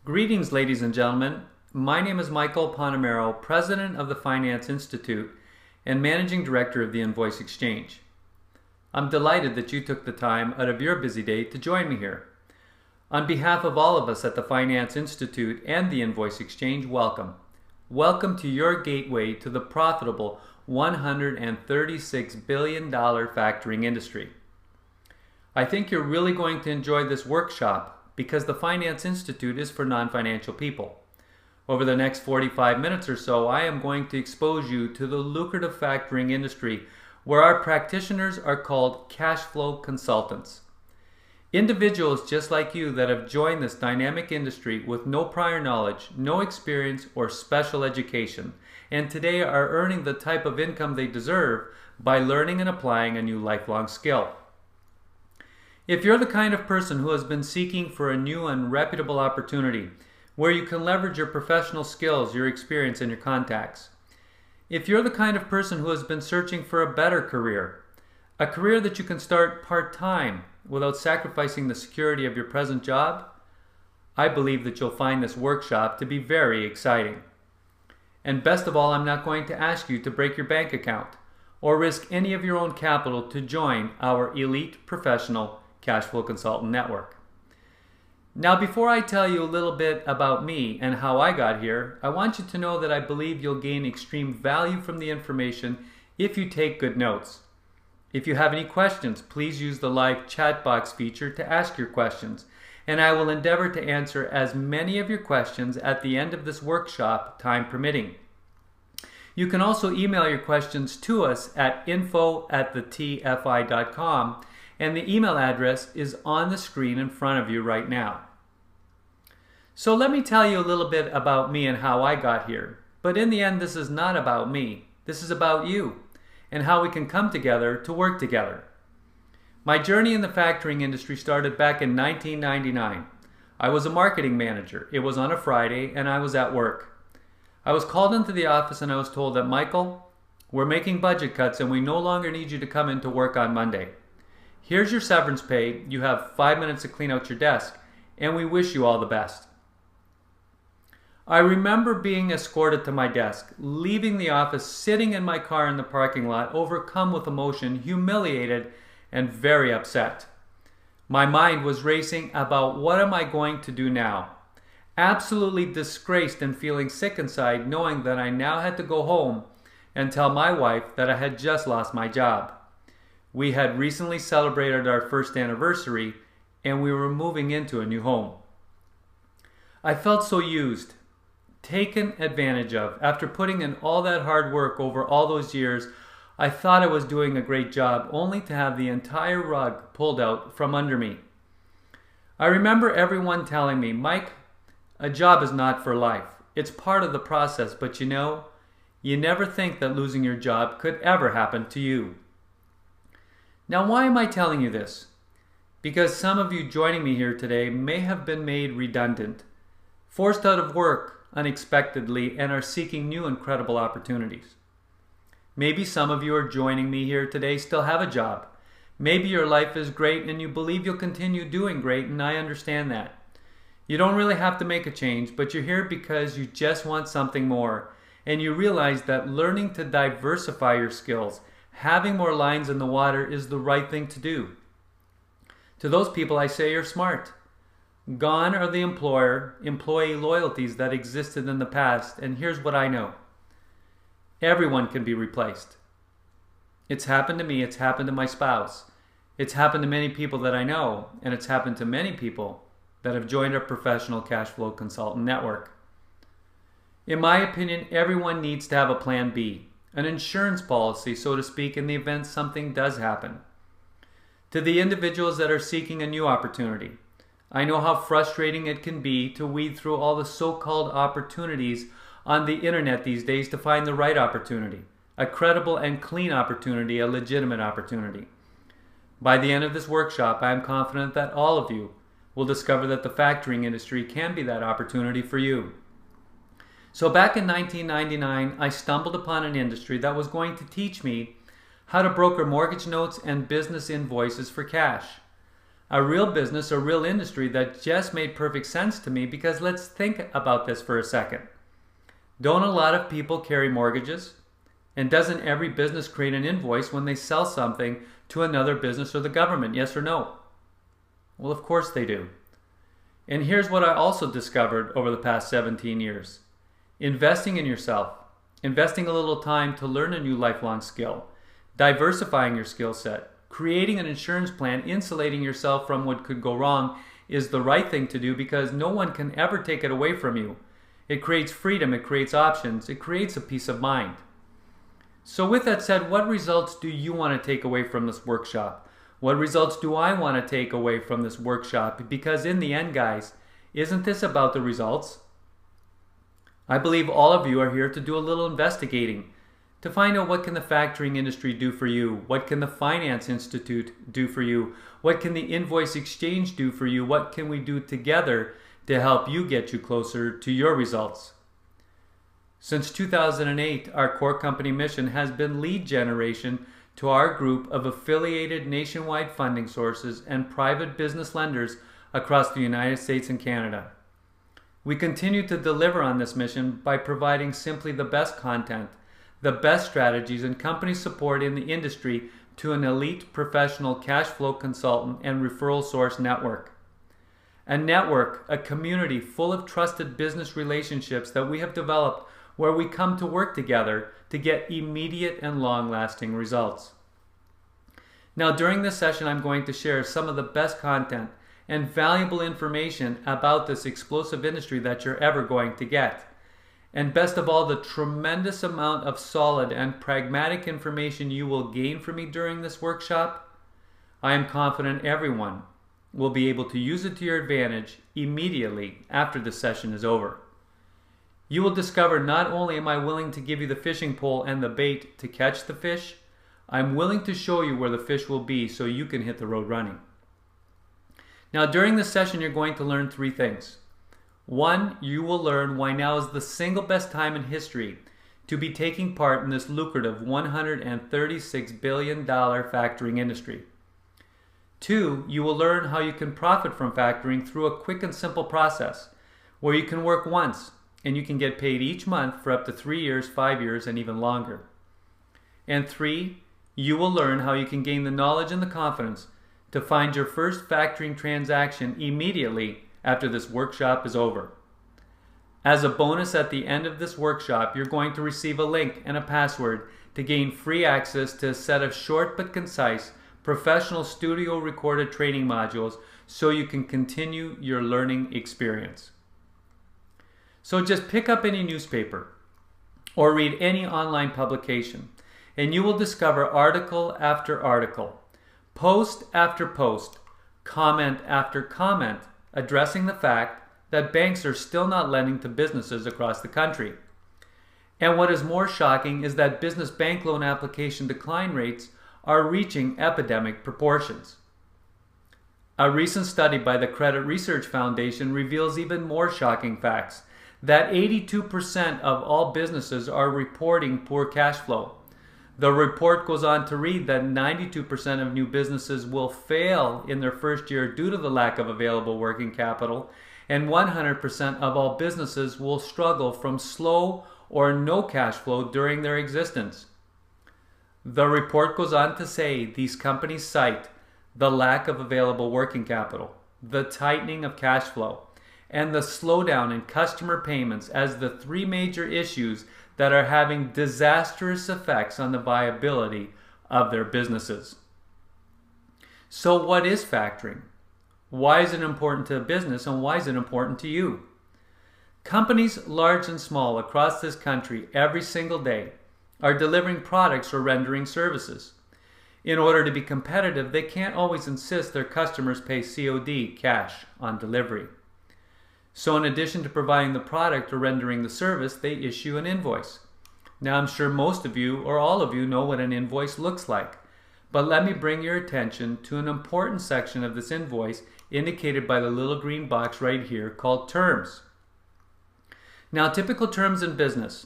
Greetings, ladies and gentlemen. My name is Michael Panamero, President of the Finance Institute and Managing Director of the Invoice Exchange. I'm delighted that you took the time out of your busy day to join me here. On behalf of all of us at the Finance Institute and the Invoice Exchange, welcome. Welcome to your gateway to the profitable $136 billion factoring industry. I think you're really going to enjoy this workshop because the Finance Institute is for non-financial people. Over the next 45 minutes or so, I am going to expose you to the lucrative factoring industry where our practitioners are called cash flow consultants. Individuals just like you that have joined this dynamic industry with no prior knowledge, no experience, or special education, and today are earning the type of income they deserve by learning and applying a new lifelong skill. If you're the kind of person who has been seeking for a new and reputable opportunity where you can leverage your professional skills, your experience, and your contacts, if you're the kind of person who has been searching for a better career, a career that you can start part-time without sacrificing the security of your present job, I believe that you'll find this workshop to be very exciting. And best of all, I'm not going to ask you to break your bank account or risk any of your own capital to join our elite professional cash flow consultant network. Now, before I tell you a little bit about me and how I got here, I want you to know that I believe you'll gain extreme value from the information if you take good notes. If you have any questions, please use the live chat box feature to ask your questions, and I will endeavor to answer as many of your questions at the end of this workshop, time permitting. You can also email your questions to us at info@thetfi.com, and the email address is on the screen in front of you right now. So let me tell you a little bit about me and how I got here. But in the end, this is not about me. This is about you and how we can come together to work together. My journey in the factoring industry started back in 1999. I was a marketing manager. It was on a Friday and I was at work. I was called into the office and I was told that, Michael, we're making budget cuts and we no longer need you to come into work on Monday. Here's your severance pay. You have 5 minutes to clean out your desk, and we wish you all the best. I remember being escorted to my desk, leaving the office, sitting in my car in the parking lot, overcome with emotion, humiliated, and very upset. My mind was racing about what am I going to do now? Absolutely disgraced and feeling sick inside, knowing that I now had to go home and tell my wife that I had just lost my job. We had recently celebrated our first anniversary and we were moving into a new home. I felt so used, taken advantage of. After putting in all that hard work over all those years, I thought I was doing a great job only to have the entire rug pulled out from under me. I remember everyone telling me, Mike, a job is not for life. It's part of the process, but you know, you never think that losing your job could ever happen to you. Now, why am I telling you this? Because some of you joining me here today may have been made redundant, forced out of work unexpectedly, and are seeking new incredible opportunities. Maybe some of you are joining me here today still have a job. Maybe your life is great and you believe you'll continue doing great, and I understand that. You don't really have to make a change, but you're here because you just want something more, and you realize that learning to diversify your skills, having more lines in the water is the right thing to do. To those people, I say you're smart. Gone are the employee loyalties that existed in the past, and here's what I know. Everyone can be replaced. It's happened to me, it's happened to my spouse. It's happened to many people that I know, and it's happened to many people that have joined our professional cash flow consultant network. In my opinion, everyone needs to have a plan B. An insurance policy, so to speak, in the event something does happen. To the individuals that are seeking a new opportunity, I know how frustrating it can be to weed through all the so-called opportunities on the internet these days to find the right opportunity, a credible and clean opportunity, a legitimate opportunity. By the end of this workshop, I am confident that all of you will discover that the factoring industry can be that opportunity for you. So back in 1999, I stumbled upon an industry that was going to teach me how to broker mortgage notes and business invoices for cash. A real business, a real industry that just made perfect sense to me, because let's think about this for a second. Don't a lot of people carry mortgages? And doesn't every business create an invoice when they sell something to another business or the government? Yes or no? Well, of course they do. And here's what I also discovered over the past 17 years. Investing in yourself, investing a little time to learn a new lifelong skill, diversifying your skill set, creating an insurance plan, insulating yourself from what could go wrong is the right thing to do, because no one can ever take it away from you. It creates freedom, it creates options, it creates a peace of mind. So with that said, what results do you want to take away from this workshop? What results do I want to take away from this workshop? Because in the end, guys, isn't this about the results? I believe all of you are here to do a little investigating, to find out what can the factoring industry do for you, what can the Finance Institute do for you, what can the Invoice Exchange do for you, what can we do together to help you get you closer to your results. Since 2008, our core company mission has been lead generation to our group of affiliated nationwide funding sources and private business lenders across the United States and Canada. We continue to deliver on this mission by providing simply the best content, the best strategies, and company support in the industry to an elite professional cash flow consultant and referral source network. A network, a community full of trusted business relationships that we have developed, where we come to work together to get immediate and long-lasting results. Now, during this session, I'm going to share some of the best content and valuable information about this explosive industry that you're ever going to get. And best of all, the tremendous amount of solid and pragmatic information you will gain from me during this workshop. I am confident everyone will be able to use it to your advantage immediately after the session is over. You will discover not only am I willing to give you the fishing pole and the bait to catch the fish, I'm willing to show you where the fish will be so you can hit the road running. Now, during this session, you're going to learn three things. One, you will learn why now is the single best time in history to be taking part in this lucrative $136 billion factoring industry. Two, you will learn how you can profit from factoring through a quick and simple process where you can work once and you can get paid each month for up to 3 years, 5 years, and even longer. And three, you will learn how you can gain the knowledge and the confidence to find your first factoring transaction immediately after this workshop is over. As a bonus at the end of this workshop, you're going to receive a link and a password to gain free access to a set of short but concise professional studio recorded training modules so you can continue your learning experience. So just pick up any newspaper or read any online publication and you will discover article after article, post after post, comment after comment addressing the fact that banks are still not lending to businesses across the country. And what is more shocking is that business bank loan application decline rates are reaching epidemic proportions. A recent study by the Credit Research Foundation reveals even more shocking facts, that 82% of all businesses are reporting poor cash flow. The report goes on to read that 92% of new businesses will fail in their first year due to the lack of available working capital, and 100% of all businesses will struggle from slow or no cash flow during their existence. The report goes on to say these companies cite the lack of available working capital, the tightening of cash flow, and the slowdown in customer payments as the three major issues that are having disastrous effects on the viability of their businesses. So what is factoring? Why is it important to a business, and why is it important to you? Companies large and small across this country every single day are delivering products or rendering services. In order to be competitive, they can't always insist their customers pay COD, cash, on delivery. So in addition to providing the product or rendering the service, they issue an invoice. Now I'm sure most of you or all of you know what an invoice looks like, but let me bring your attention to an important section of this invoice indicated by the little green box right here called terms. Now, typical terms in business,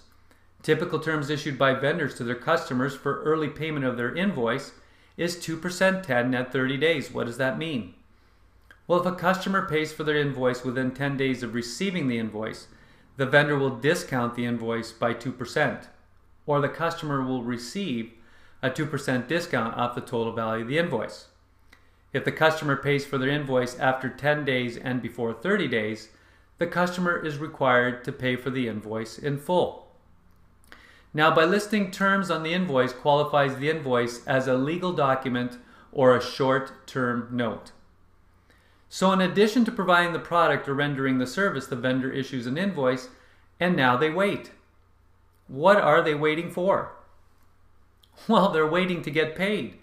typical terms issued by vendors to their customers for early payment of their invoice is 2% 10 net 30 days. What does that mean? Well, if a customer pays for their invoice within 10 days of receiving the invoice, the vendor will discount the invoice by 2%, or the customer will receive a 2% discount off the total value of the invoice. If the customer pays for their invoice after 10 days and before 30 days, the customer is required to pay for the invoice in full. Now, by listing terms on the invoice qualifies the invoice as a legal document or a short-term note. So in addition to providing the product or rendering the service, the vendor issues an invoice, and now they wait. What are they waiting for? Well, they're waiting to get paid.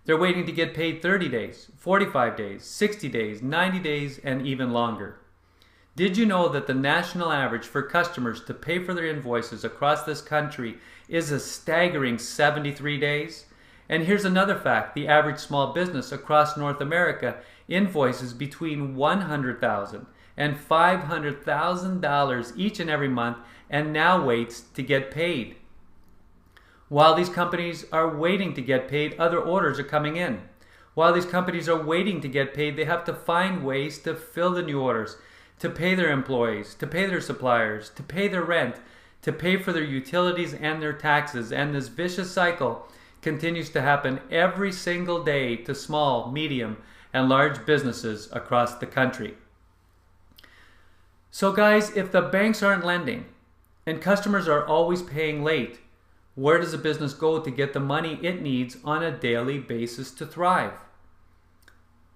They're waiting to get paid 30 days, 45 days, 60 days, 90 days, and even longer. Did you know that the national average for customers to pay for their invoices across this country is a staggering 73 days? And here's another fact. The average small business across North America invoices between $100,000 and $500,000 each and every month and now waits to get paid. While these companies are waiting to get paid, other orders are coming in. While these companies are waiting to get paid, they have to find ways to fill the new orders, to pay their employees, to pay their suppliers, to pay their rent, to pay for their utilities and their taxes. And this vicious cycle continues to happen every single day to small, medium, and large businesses across the country. So guys, if the banks aren't lending and customers are always paying late, where does a business go to get the money it needs on a daily basis to thrive?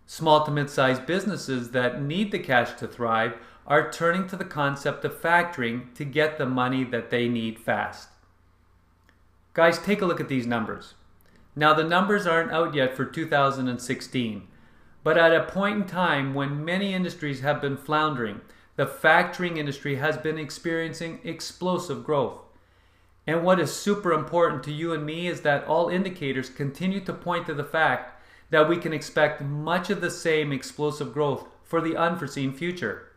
Small to mid-sized businesses that need the cash to thrive are turning to the concept of factoring to get the money that they need fast. Guys, take a look at these numbers. Now, the numbers aren't out yet for 2016, but at a point in time when many industries have been floundering, the factoring industry has been experiencing explosive growth. And what is super important to you and me is that all indicators continue to point to the fact that we can expect much of the same explosive growth for the unforeseen future.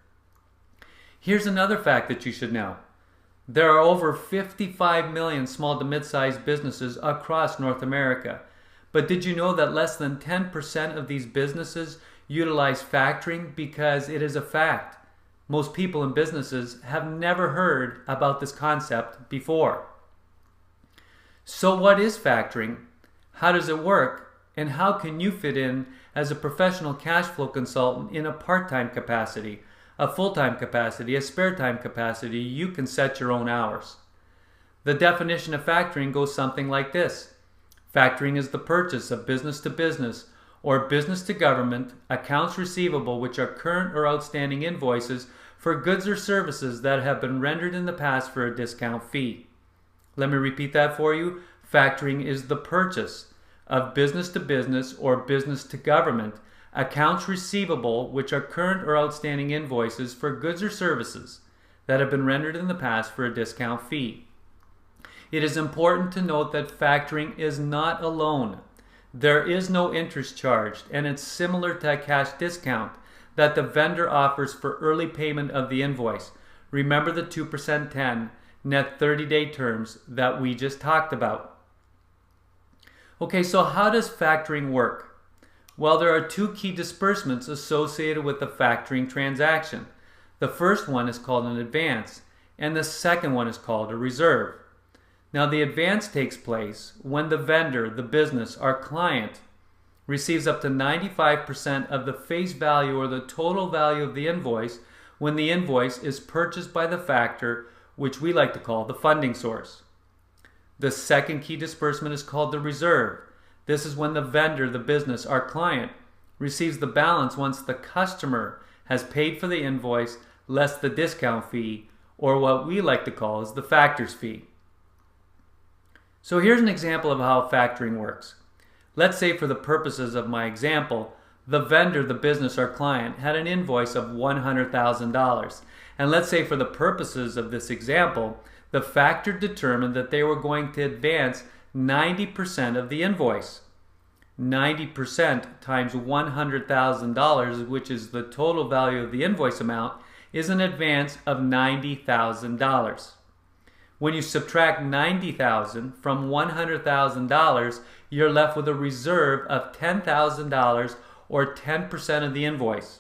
Here's another fact that you should know. There are over 55 million small to mid-sized businesses across North America. But did you know that less than 10% of these businesses utilize factoring? Because it is a fact. Most people in businesses have never heard about this concept before. So what is factoring? How does it work? And how can you fit in as a professional cash flow consultant in a part-time capacity, a full-time capacity, a spare-time capacity? You can set your own hours. The definition of factoring goes something like this. Factoring is the purchase of business to business or business to government accounts receivable which are current or outstanding invoices for goods or services that have been rendered in the past for a discount fee. Let me repeat that for you. Factoring is the purchase of business to business or business to government accounts receivable which are current or outstanding invoices for goods or services that have been rendered in the past for a discount fee. It is important to note that factoring is not a loan. There is no interest charged, and it's similar to a cash discount that the vendor offers for early payment of the invoice. Remember the 2% 10 net 30-day terms that we just talked about. Okay, so how does factoring work? Well, there are two key disbursements associated with the factoring transaction. The first one is called an advance, and the second one is called a reserve. Now, the advance takes place when the vendor, the business, our client, receives up to 95% of the face value or the total value of the invoice when the invoice is purchased by the factor, which we like to call the funding source. The second key disbursement is called the reserve. This is when the vendor, the business, our client, receives the balance once the customer has paid for the invoice less the discount fee, or what we like to call is the factor's fee. So here's an example of how factoring works. Let's say for the purposes of my example, the vendor, the business, our client, had an invoice of $100,000. And let's say for the purposes of this example, the factor determined that they were going to advance 90% of the invoice. 90% times $100,000, which is the total value of the invoice amount, is an advance of $90,000. When you subtract $90,000 from $100,000, you're left with a reserve of $10,000 or 10% of the invoice.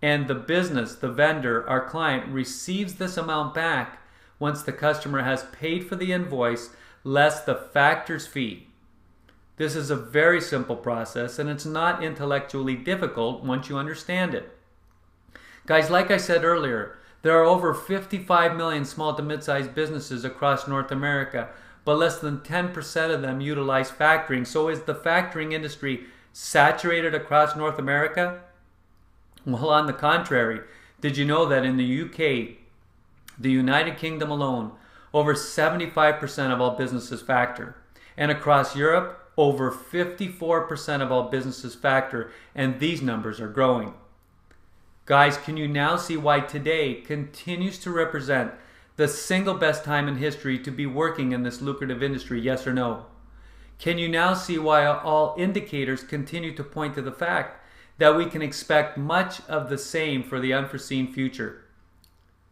and the business, the vendor, our client, receives this amount back once the customer has paid for the invoice less the factor's fee. This is a very simple process, and it's not intellectually difficult once you understand it. Guys, like I said earlier, there are over 55 million small to mid-sized businesses across North America, but less than 10% of them utilize factoring. So is the factoring industry saturated across North America? Well, on the contrary, did you know that in the UK, the United Kingdom alone, over 75% of all businesses factor, and across Europe, over 54% of all businesses factor, and these numbers are growing. Guys, can you now see why today continues to represent the single best time in history to be working in this lucrative industry, yes or no? Can you now see why all indicators continue to point to the fact that we can expect much of the same for the unforeseen future?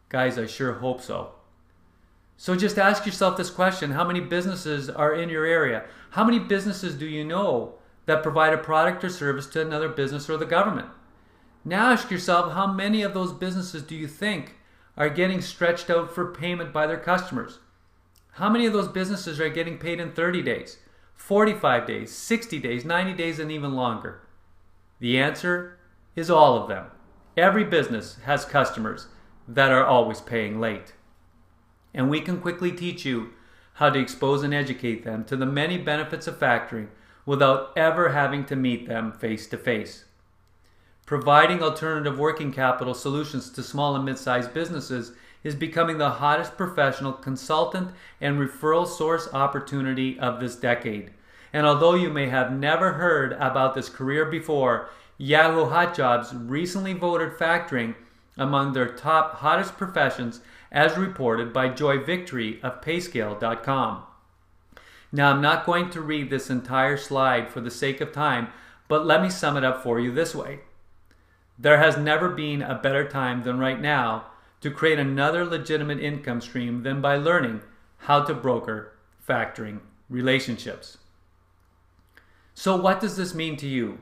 Guys, I sure hope so. So just ask yourself this question: how many businesses are in your area? How many businesses do you know that provide a product or service to another business or the government? Now ask yourself, how many of those businesses do you think are getting stretched out for payment by their customers? How many of those businesses are getting paid in 30 days, 45 days, 60 days, 90 days, and even longer? The answer is all of them. Every business has customers that are always paying late. And we can quickly teach you how to expose and educate them to the many benefits of factoring without ever having to meet them face to face. Providing alternative working capital solutions to small and mid-sized businesses is becoming the hottest professional consultant and referral source opportunity of this decade. And although you may have never heard about this career before, Yahoo Hot Jobs recently voted factoring among their top hottest professions as reported by Joy Victory of Payscale.com. Now, I'm not going to read this entire slide for the sake of time, but let me sum it up for you this way. There has never been a better time than right now to create another legitimate income stream than by learning how to broker factoring relationships. So what does this mean to you?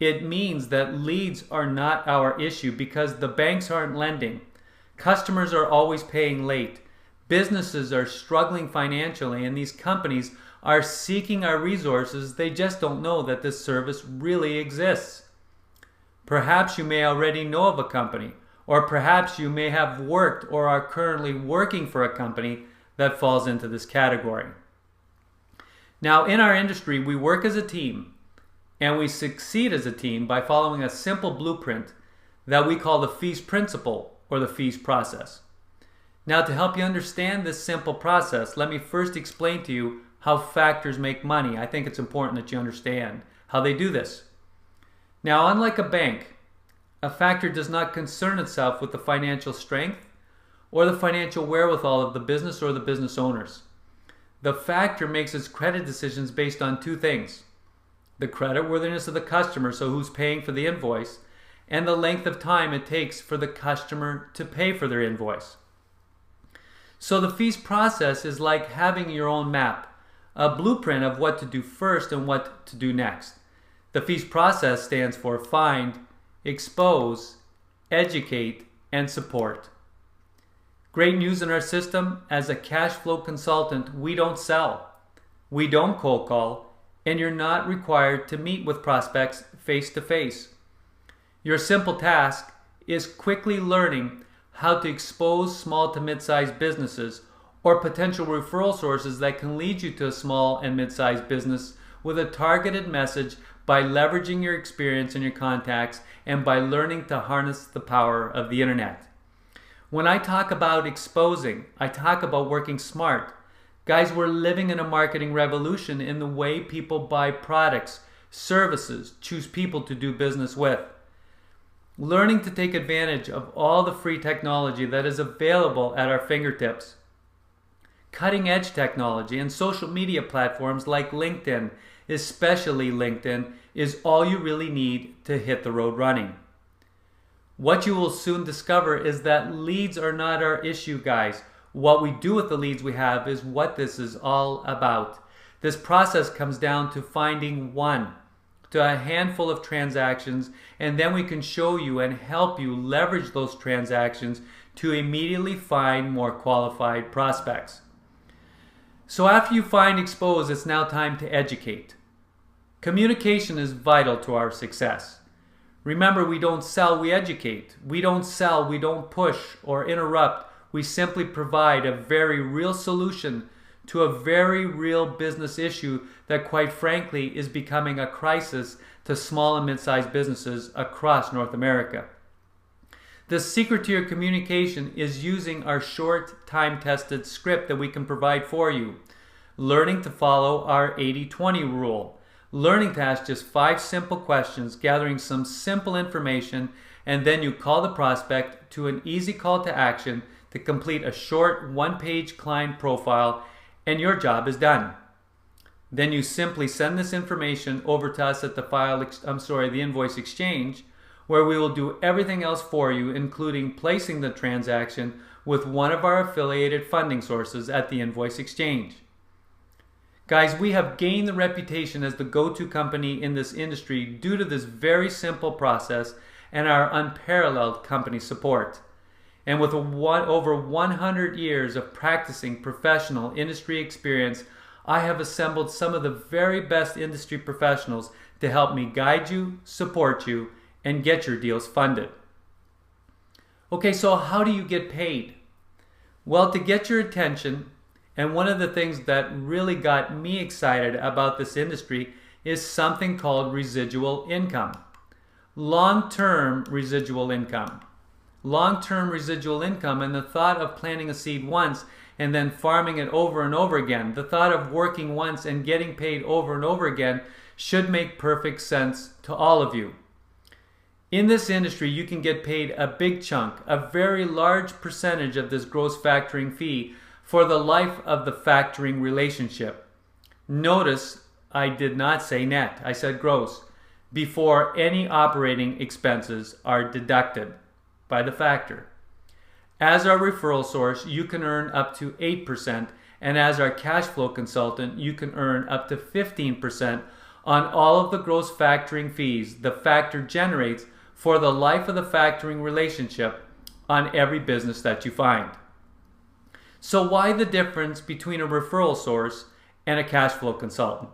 It means that leads are not our issue because the banks aren't lending. Customers are always paying late. Businesses are struggling financially, and these companies are seeking our resources. They just don't know that this service really exists. Perhaps you may already know of a company, or perhaps you may have worked or are currently working for a company that falls into this category. Now, in our industry, we work as a team, and we succeed as a team by following a simple blueprint that we call the fees principle or the fees process. Now, to help you understand this simple process, let me first explain to you how factors make money. I think it's important that you understand how they do this. Now, unlike a bank, a factor does not concern itself with the financial strength or the financial wherewithal of the business or the business owners. The factor makes its credit decisions based on two things: the creditworthiness of the customer, so who's paying for the invoice, and the length of time it takes for the customer to pay for their invoice. So the fees process is like having your own map, a blueprint of what to do first and what to do next. The fees process stands for find, expose, educate, and support. Great news in our system: as a cash flow consultant, we don't sell, we don't cold call, and you're not required to meet with prospects face to face. Your simple task is quickly learning how to expose small to mid-sized businesses or potential referral sources that can lead you to a small and mid-sized business with a targeted message by leveraging your experience and your contacts and by learning to harness the power of the internet. When I talk about exposing, I talk about working smart. Guys, we're living in a marketing revolution in the way people buy products, services, choose people to do business with. Learning to take advantage of all the free technology that is available at our fingertips. Cutting edge technology and social media platforms like LinkedIn, especially LinkedIn, is all you really need to hit the road running. What you will soon discover is that leads are not our issue, guys. What we do with the leads we have is what this is all about. This process comes down to finding one, to a handful of transactions, and then we can show you and help you leverage those transactions to immediately find more qualified prospects. So after you find expose, it's now time to educate. Communication is vital to our success. Remember, we don't sell, we educate. We don't sell, we don't push or interrupt. We simply provide a very real solution to a very real business issue that, quite frankly, is becoming a crisis to small and mid-sized businesses across North America. The secret to your communication is using our short, time-tested script that we can provide for you. Learning to follow our 80-20 rule. Learning to ask just 5 simple questions, gathering some simple information, and then you call the prospect to an easy call to action to complete a short 1-page client profile, and your job is done. Then you simply send this information over to us at the invoice exchange, where we will do everything else for you, including placing the transaction with one of our affiliated funding sources at the invoice exchange. Guys, we have gained the reputation as the go-to company in this industry due to this very simple process and our unparalleled company support. And with over 100 years of practicing professional industry experience, I have assembled some of the very best industry professionals to help me guide you, support you, and get your deals funded. Okay, so how do you get paid? Well, to get your attention, and one of the things that really got me excited about this industry is something called residual income. Long-term residual income. Long-term residual income, and the thought of planting a seed once and then farming it over and over again, the thought of working once and getting paid over and over again should make perfect sense to all of you. In this industry, you can get paid a big chunk, a very large percentage of this gross factoring fee for the life of the factoring relationship. Notice I did not say net, I said gross, before any operating expenses are deducted by the factor. As our referral source, you can earn up to 8%, and as our cash flow consultant, you can earn up to 15% on all of the gross factoring fees the factor generates for the life of the factoring relationship on every business that you find. So why the difference between a referral source and a cash flow consultant?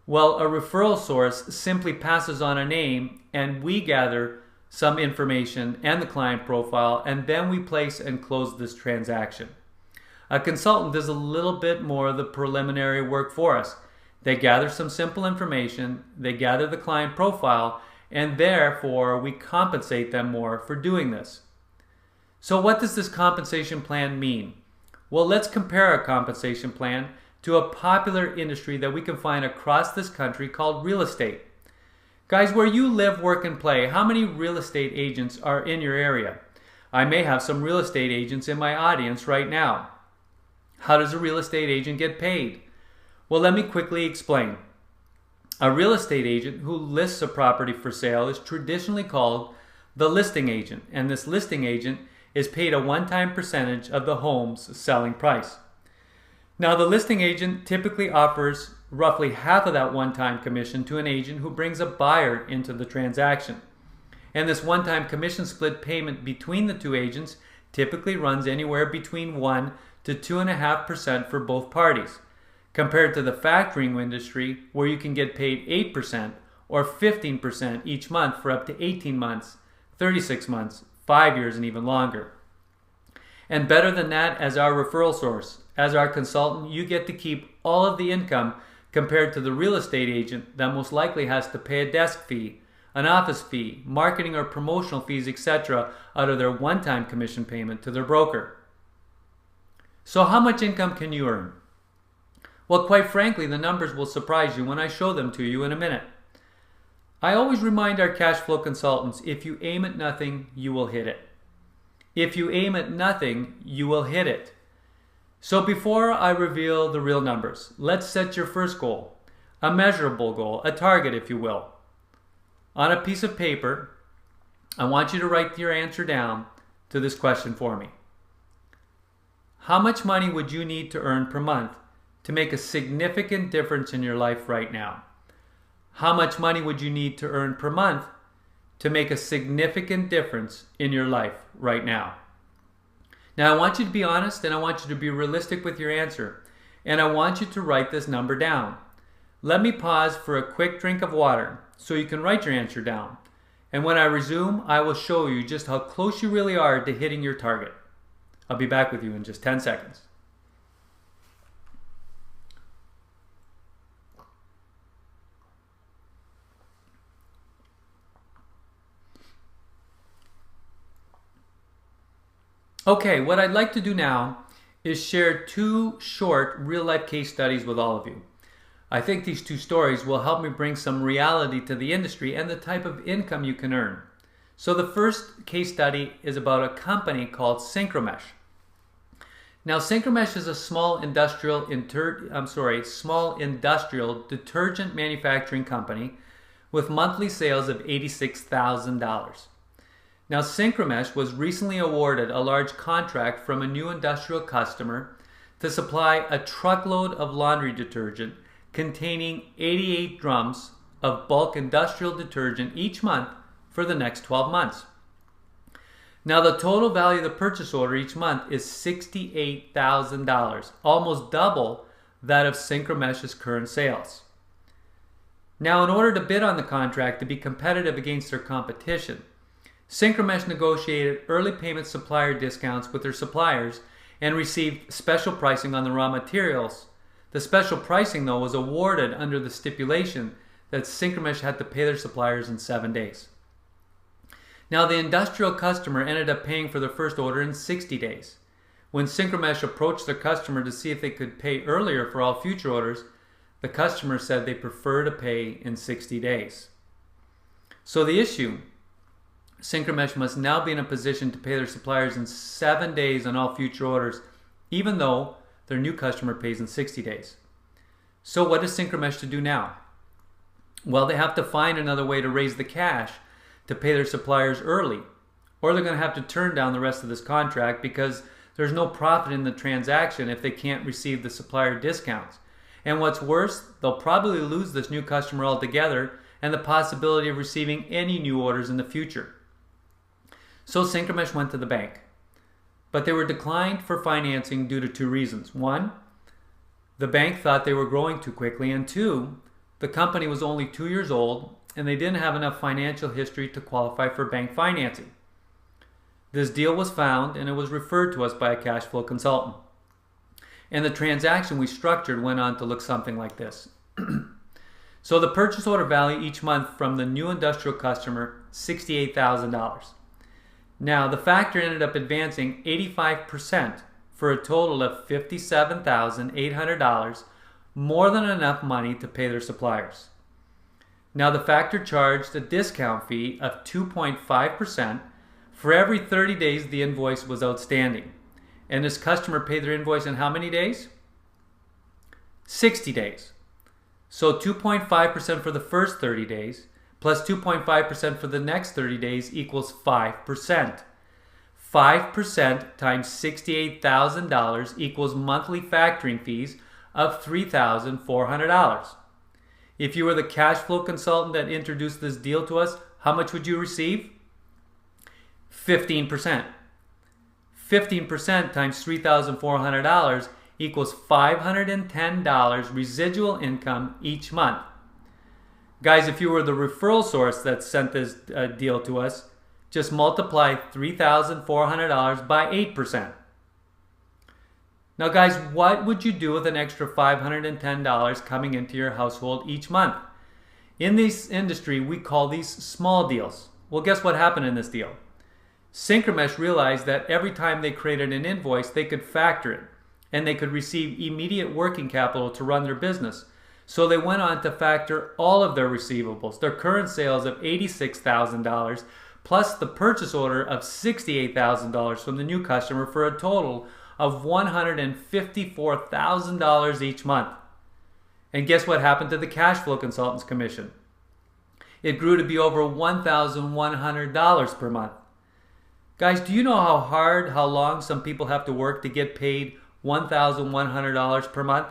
Well, a referral source simply passes on a name, and we gather some information and the client profile, and then we place and close this transaction. A consultant does a little bit more of the preliminary work for us. They gather some simple information, they gather the client profile, and therefore we compensate them more for doing this. So what does this compensation plan mean? Well, let's compare a compensation plan to a popular industry that we can find across this country called real estate. Guys, where you live, work, and play, how many real estate agents are in your area? I may have some real estate agents in my audience right now. How does a real estate agent get paid? Well, let me quickly explain. A real estate agent who lists a property for sale is traditionally called the listing agent, and this listing agent is paid a one-time percentage of the home's selling price. Now, the listing agent typically offers roughly half of that one-time commission to an agent who brings a buyer into the transaction. And this one-time commission split payment between the two agents typically runs anywhere between 1 to 2.5% for both parties, compared to the factoring industry where you can get paid 8% or 15% each month for up to 18 months, 36 months, 5 years, and even longer. And better than that, as our referral source, as our consultant, you get to keep all of the income compared to the real estate agent that most likely has to pay a desk fee, an office fee, marketing or promotional fees, etc. out of their one-time commission payment to their broker. So how much income can you earn? Well, quite frankly, the numbers will surprise you when I show them to you in a minute. I always remind our cash flow consultants, if you aim at nothing, you will hit it. If you aim at nothing, you will hit it. So before I reveal the real numbers, let's set your first goal, a measurable goal, a target if you will. On a piece of paper, I want you to write your answer down to this question for me. How much money would you need to earn per month to make a significant difference in your life right now? how much money would you need to earn per month to make a significant difference in your life right now? Now, I want you to be honest and I want you to be realistic with your answer. And I want you to write this number down. Let me pause for a quick drink of water so you can write your answer down. And when I resume, I will show you just how close you really are to hitting your target. I'll be back with you in just 10 seconds. Okay, what I'd like to do now is share two short real-life case studies with all of you. I think these two stories will help me bring some reality to the industry and the type of income you can earn. So the first case study is about a company called Synchromesh. Now, Synchromesh is a small industrial detergent manufacturing company with monthly sales of $86,000. Now, Synchromesh was recently awarded a large contract from a new industrial customer to supply a truckload of laundry detergent containing 88 drums of bulk industrial detergent each month for the next 12 months. Now, the total value of the purchase order each month is $68,000, almost double that of Synchromesh's current sales. Now, in order to bid on the contract to be competitive against their competition, Synchromesh negotiated early payment supplier discounts with their suppliers and received special pricing on the raw materials. The special pricing, though, was awarded under the stipulation that Synchromesh had to pay their suppliers in 7 days. Now, the industrial customer ended up paying for their first order in 60 days. When Synchromesh approached their customer to see if they could pay earlier for all future orders, the customer said they prefer to pay in 60 days. So the issue, Synchromesh must now be in a position to pay their suppliers in 7 days on all future orders, even though their new customer pays in 60 days. So what is Synchromesh to do now? Well, they have to find another way to raise the cash to pay their suppliers early, or they're going to have to turn down the rest of this contract because there's no profit in the transaction if they can't receive the supplier discounts. And what's worse, they'll probably lose this new customer altogether and the possibility of receiving any new orders in the future. So Synchromesh went to the bank, but they were declined for financing due to two reasons. One, the bank thought they were growing too quickly, and two, the company was only 2 years old and they didn't have enough financial history to qualify for bank financing. This deal was found and it was referred to us by a cash flow consultant. And the transaction we structured went on to look something like this. So the purchase order value each month from the new industrial customer, $68,000. Now, the factor ended up advancing 85% for a total of $57,800, more than enough money to pay their suppliers. Now, the factor charged a discount fee of 2.5% for every 30 days the invoice was outstanding. And this customer paid their invoice in how many days? 60 days. So 2.5% for the first 30 days plus 2.5% for the next 30 days equals 5%. 5% times $68,000 equals monthly factoring fees of $3,400. If you were the cash flow consultant that introduced this deal to us, how much would you receive? 15%. 15% times $3,400 equals $510 residual income each month. Guys, if you were the referral source that sent this deal to us, just multiply $3,400 by 8%. Now guys, what would you do with an extra $510 coming into your household each month? In this industry, we call these small deals. Well, guess what happened in this deal? Synchromesh realized that every time they created an invoice, they could factor it, and they could receive immediate working capital to run their business. So they went on to factor all of their receivables, their current sales of $86,000, plus the purchase order of $68,000 from the new customer for a total of $154,000 each month. And guess what happened to the cash flow consultant's commission? It grew to be over $1,100 per month. Guys, do you know how long some people have to work to get paid $1,100 per month?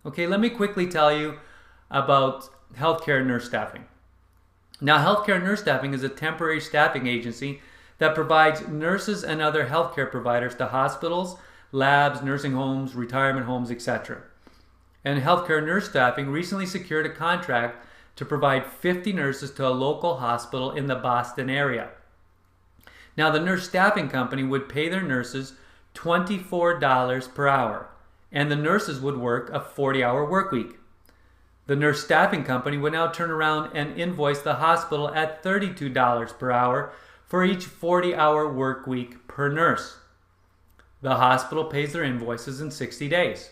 Okay, let me quickly tell you about healthcare nurse staffing. Now, healthcare nurse staffing is a temporary staffing agency that provides nurses and other healthcare providers to hospitals, labs, nursing homes, retirement homes, etc. And healthcare nurse staffing recently secured a contract to provide 50 nurses to a local hospital in the Boston area. Now, the nurse staffing company would pay their nurses $24 per hour, and the nurses would work a 40-hour work week. The nurse staffing company would now turn around and invoice the hospital at $32 per hour for each 40-hour work week per nurse. The hospital pays their invoices in 60 days.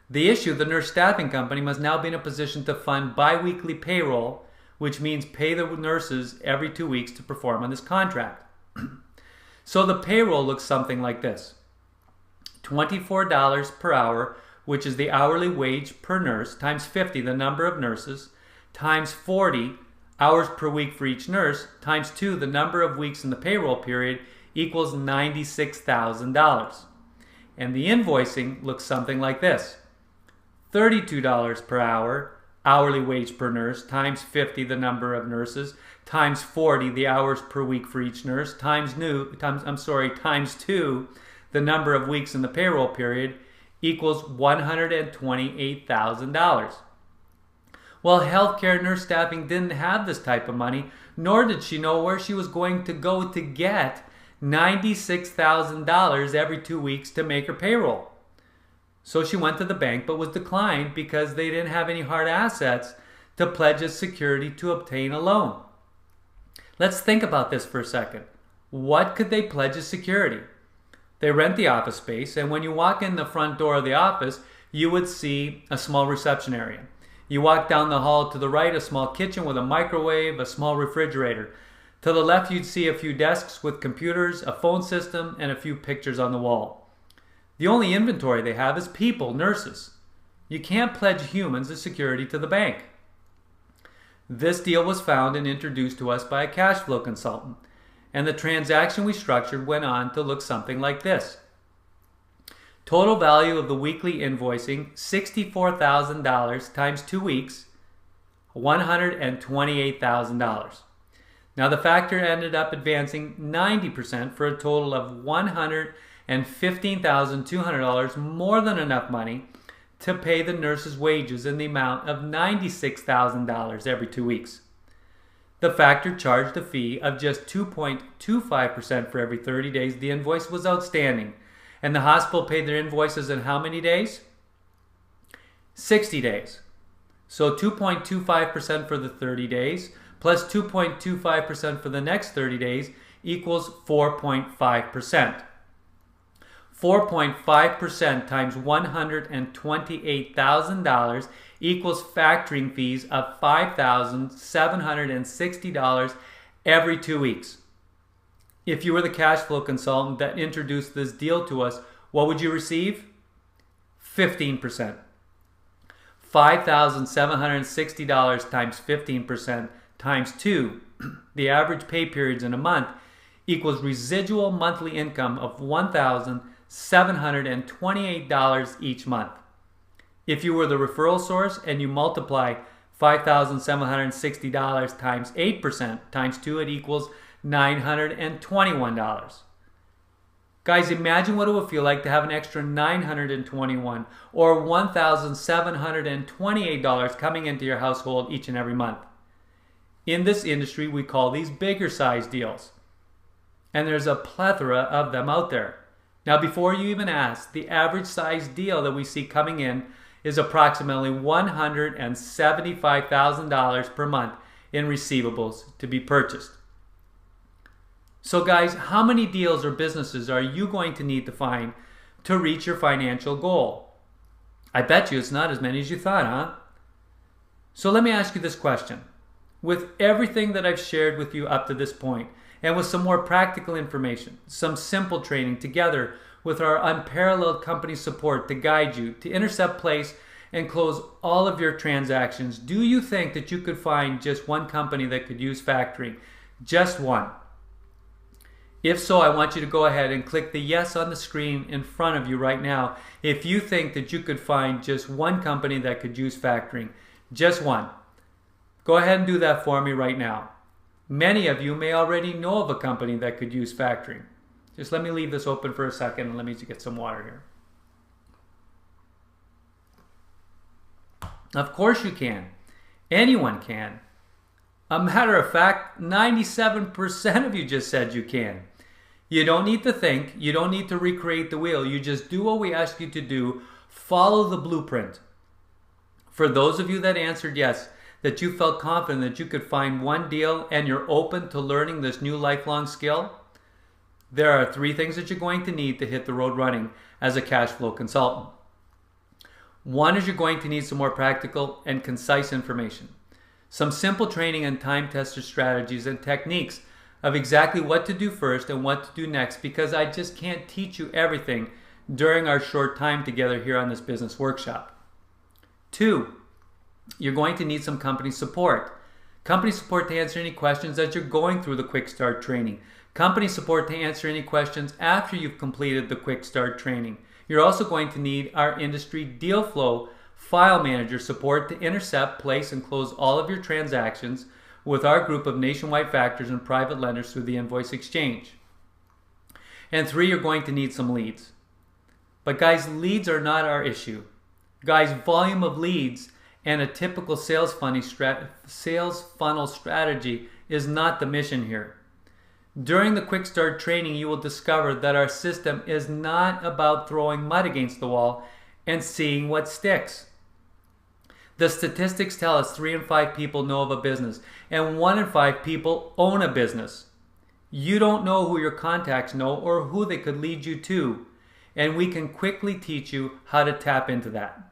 The issue, the nurse staffing company must now be in a position to fund bi-weekly payroll, which means pay the nurses every 2 weeks to perform on this contract. So the payroll looks something like this. $24 per hour, which is the hourly wage per nurse, times 50, the number of nurses, times 40 hours per week for each nurse, times 2, the number of weeks in the payroll period, equals $96,000. And the invoicing looks something like this. $32 per hour, hourly wage per nurse, times 50, the number of nurses, times 40, the hours per week for each nurse, times 2, the number of weeks in the payroll period, equals $128,000. Well, healthcare nurse staffing didn't have this type of money, nor did she know where she was going to go to get $96,000 every 2 weeks to make her payroll. So she went to the bank but was declined because they didn't have any hard assets to pledge as security to obtain a loan. Let's think about this for a second. What could they pledge as security? They rent the office space, and when you walk in the front door of the office, you would see a small reception area. You walk down the hall to the right, a small kitchen with a microwave, a small refrigerator. To the left, you'd see a few desks with computers, a phone system, and a few pictures on the wall. The only inventory they have is people, nurses. You can't pledge humans as security to the bank. This deal was found and introduced to us by a cash flow consultant, and the transaction we structured went on to look something like this. Total value of the weekly invoicing, $64,000 times 2 weeks, $128,000. Now the factor ended up advancing 90% for a total of $115,200, more than enough money to pay the nurses' wages in the amount of $96,000 every 2 weeks. The factor charged a fee of just 2.25% for every 30 days the invoice was outstanding, and the hospital paid their invoices in how many days? 60 days. So 2.25% for the 30 days plus 2.25% for the next 30 days equals 4.5%. 4.5% times $128,000 equals factoring fees of $5,760 every 2 weeks. If you were the cash flow consultant that introduced this deal to us, what would you receive? 15%. $5,760 times 15% times 2, the average pay periods in a month, equals residual monthly income of $1,728 each month. If you were the referral source and you multiply $5,760 times 8% times 2, it equals $921. Guys, imagine what it would feel like to have an extra $921 or $1,728 coming into your household each and every month. In this industry, we call these bigger size deals. And there's a plethora of them out there. Now, before you even ask, the average size deal that we see coming in is approximately $175,000 per month in receivables to be purchased. So guys, how many deals or businesses are you going to need to find to reach your financial goal? I bet you it's not as many as you thought, huh? So let me ask you this question. With everything that I've shared with you up to this point, and with some more practical information, some simple training together with our unparalleled company support to guide you to intercept, place, and close all of your transactions, do you think that you could find just one company that could use factoring? Just one. If so, I want you to go ahead and click the yes on the screen in front of you right now if you think that you could find just one company that could use factoring. Just one. Go ahead and do that for me right now. Many of you may already know of a company that could use factoring. Just let me leave this open for a second and let me get some water here. Of course you can. Anyone can. A matter of fact, 97% of you just said you can. You don't need to think. You don't need to recreate the wheel. You just do what we ask you to do. Follow the blueprint. For those of you that answered yes, that you felt confident that you could find one deal and you're open to learning this new lifelong skill, there are 3 things that you're going to need to hit the road running as a cash flow consultant. One is you're going to need some more practical and concise information. Some simple training and time-tested strategies and techniques of exactly what to do first and what to do next, because I just can't teach you everything during our short time together here on this business workshop. 2, you're going to need some company support. Company support to answer any questions as you're going through the Quick Start training. Company support to answer any questions after you've completed the Quick Start training. You're also going to need our industry deal flow file manager support to intercept, place, and close all of your transactions with our group of nationwide factors and private lenders through the invoice exchange. And 3, you're going to need some leads. But guys, leads are not our issue. Guys, volume of leads and a typical sales funnel strategy is not the mission here. During the Quick Start training, you will discover that our system is not about throwing mud against the wall and seeing what sticks. The statistics tell us 3 in 5 people know of a business and 1 in 5 people own a business. You don't know who your contacts know or who they could lead you to, and we can quickly teach you how to tap into that.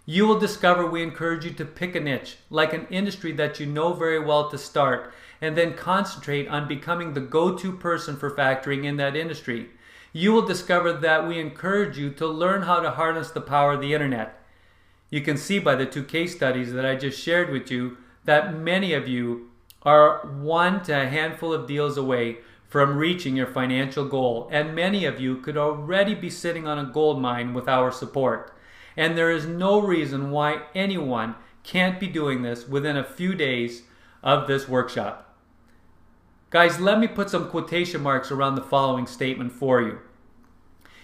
You will discover we encourage you to pick a niche, like an industry that you know very well to start, and then concentrate on becoming the go-to person for factoring in that industry. You will discover that we encourage you to learn how to harness the power of the internet. You can see by the 2 case studies that I just shared with you that many of you are 1 to a handful of deals away from reaching your financial goal, and many of you could already be sitting on a gold mine with our support. And there is no reason why anyone can't be doing this within a few days of this workshop. Guys, let me put some quotation marks around the following statement for you.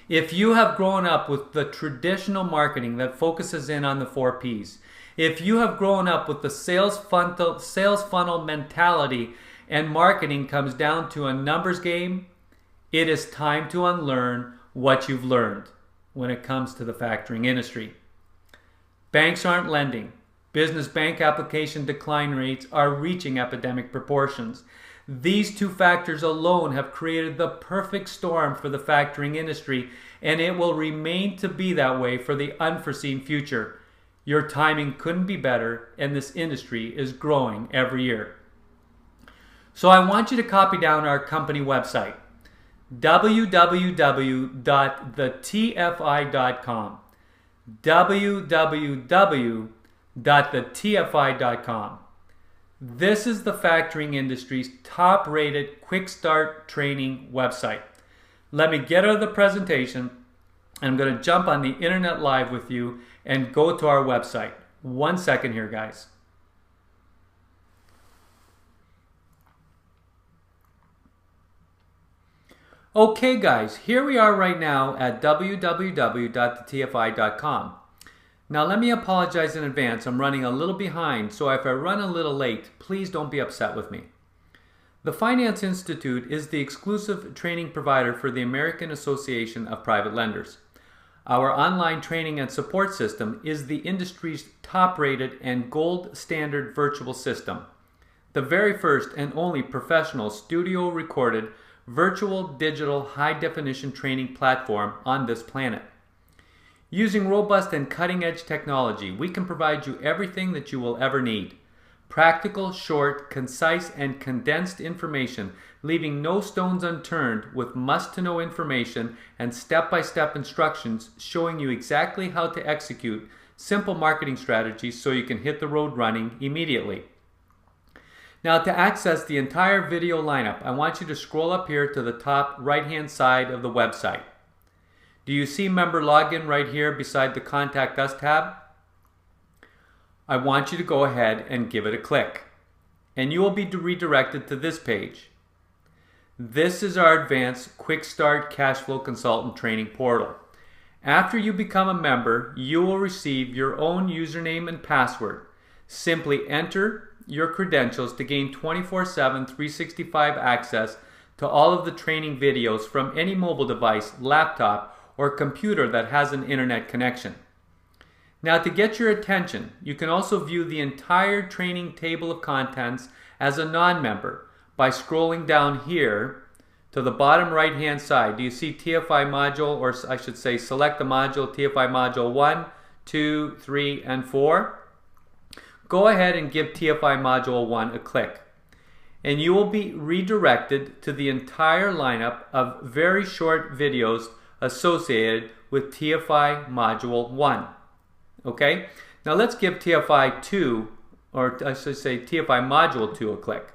If you have grown up with the traditional marketing that focuses in on the 4 Ps, if you have grown up with the sales funnel mentality and marketing comes down to a numbers game, it is time to unlearn what you've learned when it comes to the factoring industry. Banks aren't lending. Business bank application decline rates are reaching epidemic proportions. These 2 factors alone have created the perfect storm for the factoring industry, and it will remain to be that way for the unforeseen future. Your timing couldn't be better, and this industry is growing every year. So I want you to copy down our company website, www.thetfi.com. www.thetfi.com. This is the factoring industry's top-rated Quick Start training website. Let me get out of the presentation. I'm going to jump on the internet live with you and go to our website. 1 second here, guys. Okay guys, here we are right now at www.thetfi.com. Now let me apologize in advance. I'm running a little behind, so if I run a little late, please don't be upset with me. The Finance Institute is the exclusive training provider for the American Association of Private Lenders. Our online training and support system is the industry's top-rated and gold standard virtual system. The very first and only professional studio-recorded virtual digital high-definition training platform on this planet. Using robust and cutting-edge technology, we can provide you everything that you will ever need. Practical, short, concise, and condensed information, leaving no stones unturned with must-to-know information and step-by-step instructions showing you exactly how to execute simple marketing strategies so you can hit the road running immediately. Now, to access the entire video lineup, I want you to scroll up here to the top right-hand side of the website. Do you see Member Login right here beside the Contact Us tab? I want you to go ahead and give it a click, and you will be redirected to this page. This is our Advanced Quick Start Cash Flow Consultant Training Portal. After you become a member, you will receive your own username and password. Simply enter your credentials to gain 24/7, 365 access to all of the training videos from any mobile device, laptop, or computer that has an internet connection. Now, to get your attention, you can also view the entire training table of contents as a non-member by scrolling down here to the bottom right-hand side. Do you see TFI module, or I should say select the module, TFI module 1, 2, 3, and 4? Go ahead and give TFI module 1 a click, and you will be redirected to the entire lineup of very short videos associated with TFI module 1. Okay, now let's give TFI 2, or I should say TFI module 2, a click.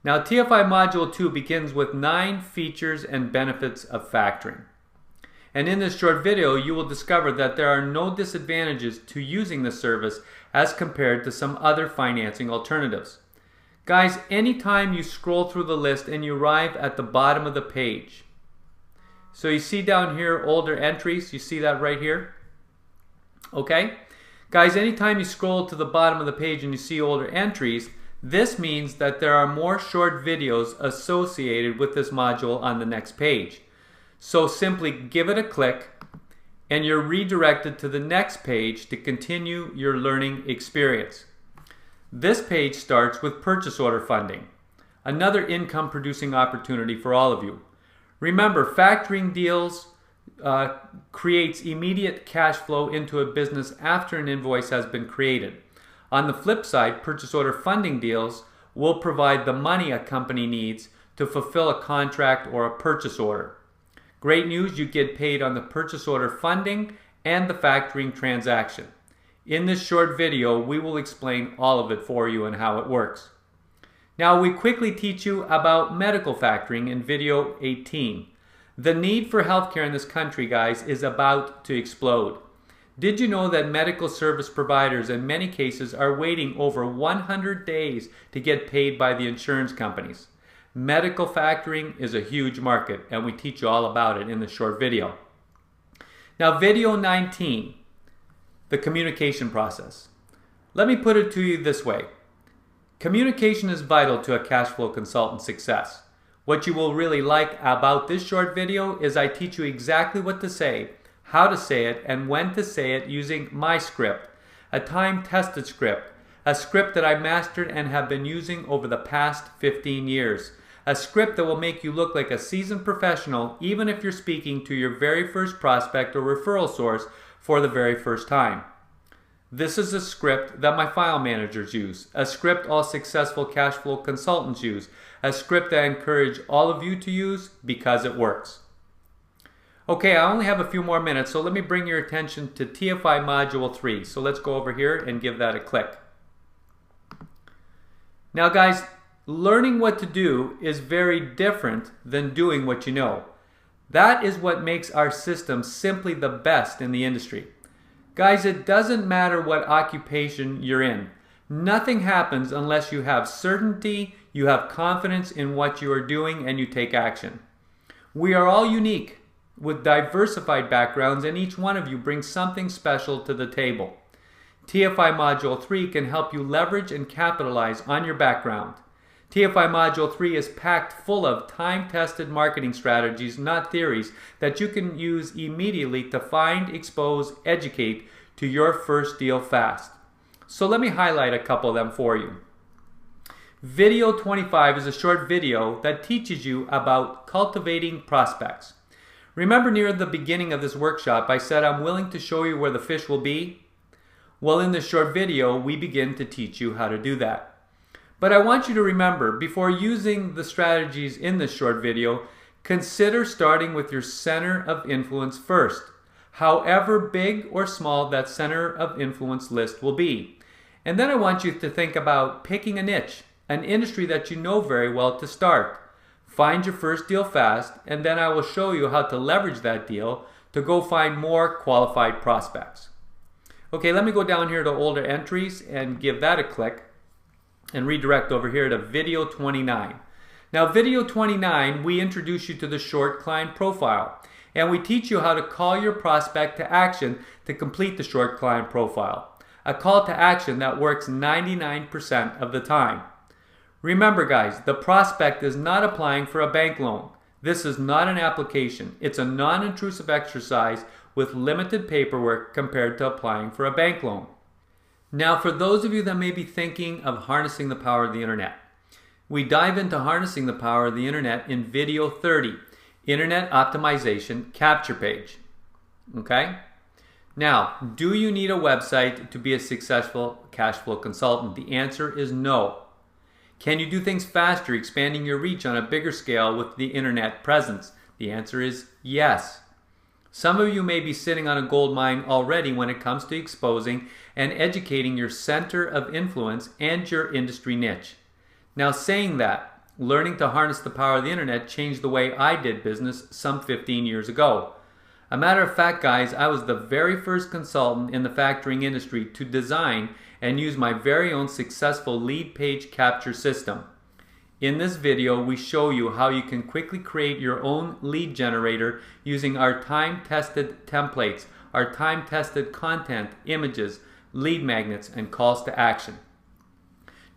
Now, TFI module 2 begins with 9 features and benefits of factoring. And in this short video, you will discover that there are no disadvantages to using the service as compared to some other financing alternatives. Guys, anytime you scroll through the list and you arrive at the bottom of the page, so you see down here older entries, you see that right here? Okay? Guys, anytime you scroll to the bottom of the page and you see older entries, this means that there are more short videos associated with this module on the next page. So simply give it a click and you're redirected to the next page to continue your learning experience. This page starts with purchase order funding, another income producing opportunity for all of you. Remember, factoring deals creates immediate cash flow into a business after an invoice has been created. On the flip side, purchase order funding deals will provide the money a company needs to fulfill a contract or a purchase order. Great news, you get paid on the purchase order funding and the factoring transaction. In this short video, we will explain all of it for you and how it works. Now, we quickly teach you about medical factoring in video 18. The need for healthcare in this country, guys, is about to explode. Did you know that medical service providers in many cases are waiting over 100 days to get paid by the insurance companies? Medical factoring is a huge market, and we teach you all about it in this short video. Now, video 19, the communication process. Let me put it to you this way. Communication is vital to a cash flow consultant's success. What you will really like about this short video is I teach you exactly what to say, how to say it, and when to say it using my script, a time-tested script, a script that I mastered and have been using over the past 15 years, a script that will make you look like a seasoned professional even if you're speaking to your very first prospect or referral source for the very first time. This is a script that my file managers use, a script all successful cash flow consultants use, a script that I encourage all of you to use because it works. Okay, I only have a few more minutes, so let me bring your attention to TFI Module 3. So let's go over here and give that a click. Now guys, learning what to do is very different than doing what you know. That is what makes our system simply the best in the industry. Guys, it doesn't matter what occupation you're in. Nothing happens unless you have certainty, you have confidence in what you are doing, and you take action. We are all unique with diversified backgrounds, and each one of you brings something special to the table. TFI Module 3 can help you leverage and capitalize on your background. TFI Module 3 is packed full of time-tested marketing strategies, not theories, that you can use immediately to find, expose, educate to your first deal fast. So let me highlight a couple of them for you. Video 25 is a short video that teaches you about cultivating prospects. Remember near the beginning of this workshop, I said I'm willing to show you where the fish will be? Well, in this short video, we begin to teach you how to do that. But I want you to remember, before using the strategies in this short video, consider starting with your center of influence first, however big or small that center of influence list will be. And then I want you to think about picking a niche, an industry that you know very well to start. Find your first deal fast, and then I will show you how to leverage that deal to go find more qualified prospects. Okay, let me go down here to older entries and give that a click and redirect over here to video 29. Now, video 29, we introduce you to the short client profile, and we teach you how to call your prospect to action to complete the short client profile. A call to action that works 99% of the time. Remember guys, the prospect is not applying for a bank loan. This is not an application. It's a non-intrusive exercise with limited paperwork compared to applying for a bank loan. Now, for those of you that may be thinking of harnessing the power of the internet, we dive into harnessing the power of the internet in video 30, Internet Optimization Capture Page. Okay? Now, do you need a website to be a successful cash flow consultant? The answer is no. Can you do things faster, expanding your reach on a bigger scale with the internet presence? The answer is yes. Some of you may be sitting on a gold mine already when it comes to exposing and educating your center of influence and your industry niche. Now, saying that, learning to harness the power of the internet changed the way I did business some 15 years ago. A matter of fact, guys, I was the very first consultant in the factoring industry to design and use my very own successful lead page capture system. In this video, we show you how you can quickly create your own lead generator using our time-tested templates, our time-tested content, images, lead magnets, and calls to action.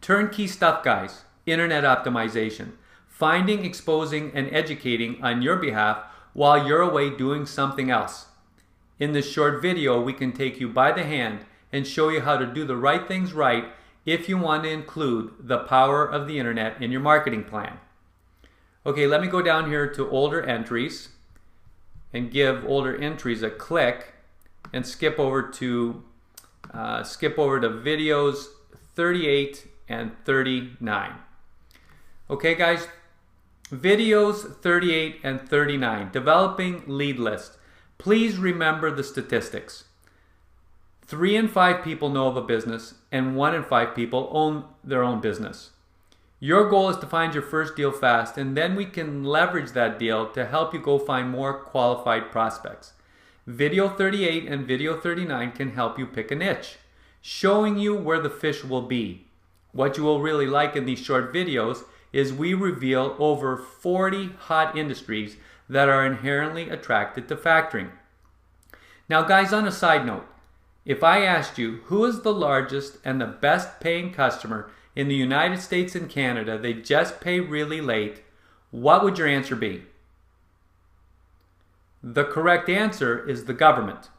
Turnkey stuff, guys. Internet optimization. Finding, exposing, and educating on your behalf while you're away doing something else. In this short video, we can take you by the hand and show you how to do the right things right if you want to include the power of the internet in your marketing plan. Okay, let me go down here to older entries and give older entries a click and skip over to videos 38 and 39. Okay guys, videos 38 and 39, developing lead list. Please remember the statistics. 3 in 5 people know of a business, and 1 in 5 people own their own business. Your goal is to find your first deal fast, and then we can leverage that deal to help you go find more qualified prospects. Video 38 and video 39 can help you pick a niche, showing you where the fish will be. What you will really like in these short videos is we reveal over 40 hot industries that are inherently attracted to factoring. Now guys, on a side note, if I asked you who is the largest and the best paying customer in the United States and Canada, they just pay really late, what would your answer be? The correct answer is the government.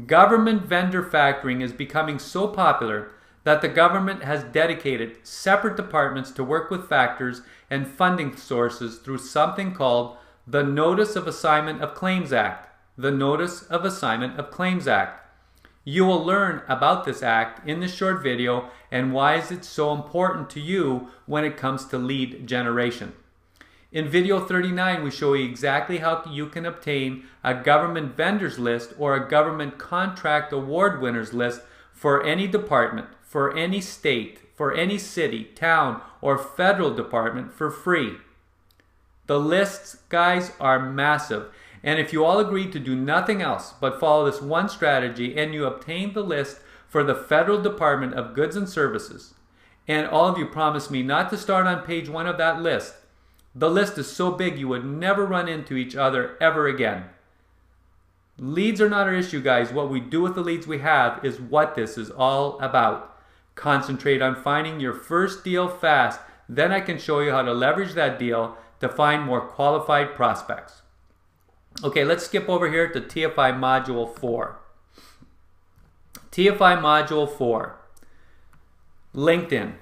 Government vendor factoring is becoming so popular that the government has dedicated separate departments to work with factors and funding sources through something called the Notice of Assignment of Claims Act. The Notice of Assignment of Claims Act. You will learn about this act in this short video and why is it so important to you when it comes to lead generation. In video 39, we show you exactly how you can obtain a government vendors list or a government contract award winners list for any department, for any state, for any city, town, or federal department for free. The lists, guys, are massive. And if you all agree to do nothing else but follow this one strategy and you obtain the list for the Federal Department of Goods and Services, and all of you promise me not to start on page 1 of that list, the list is so big you would never run into each other ever again. Leads are not our issue, guys. What we do with the leads we have is what this is all about. Concentrate on finding your first deal fast. Then I can show you how to leverage that deal to find more qualified prospects. Okay, let's skip over here to TFI Module 4. TFI Module 4. LinkedIn.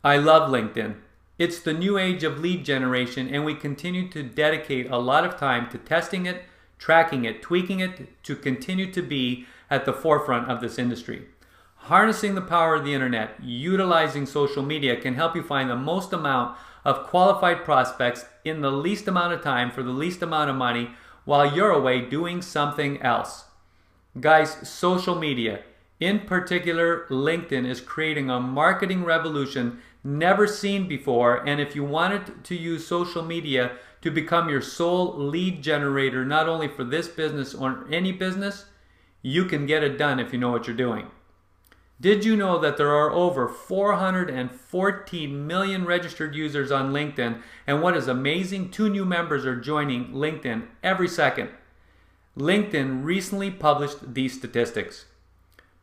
I love LinkedIn. It's the new age of lead generation, and we continue to dedicate a lot of time to testing it, tracking it, tweaking it to continue to be at the forefront of this industry. Harnessing the power of the internet, utilizing social media can help you find the most amount of qualified prospects in the least amount of time for the least amount of money while you're away doing something else. Guys, social media, in particular LinkedIn, is creating a marketing revolution never seen before. And if you wanted to use social media to become your sole lead generator, not only for this business or any business, you can get it done if you know what you're doing. Did you know that there are over 414 million registered users on LinkedIn? And what is amazing, 2 new members are joining LinkedIn every second. LinkedIn recently published these statistics.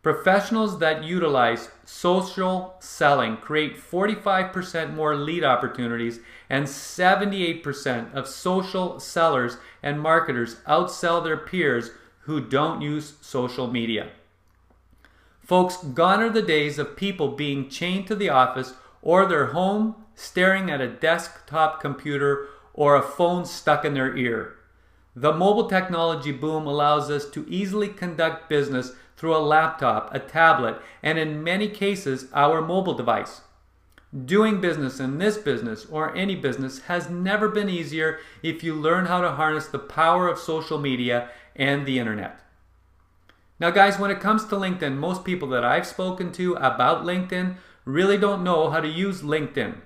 Professionals that utilize social selling create 45% more lead opportunities, and 78% of social sellers and marketers outsell their peers who don't use social media. Folks, gone are the days of people being chained to the office or their home, staring at a desktop computer or a phone stuck in their ear. The mobile technology boom allows us to easily conduct business through a laptop, a tablet, and in many cases, our mobile device. Doing business in this business or any business has never been easier if you learn how to harness the power of social media and the internet. Now guys, when it comes to LinkedIn, most people that I've spoken to about LinkedIn really don't know how to use LinkedIn.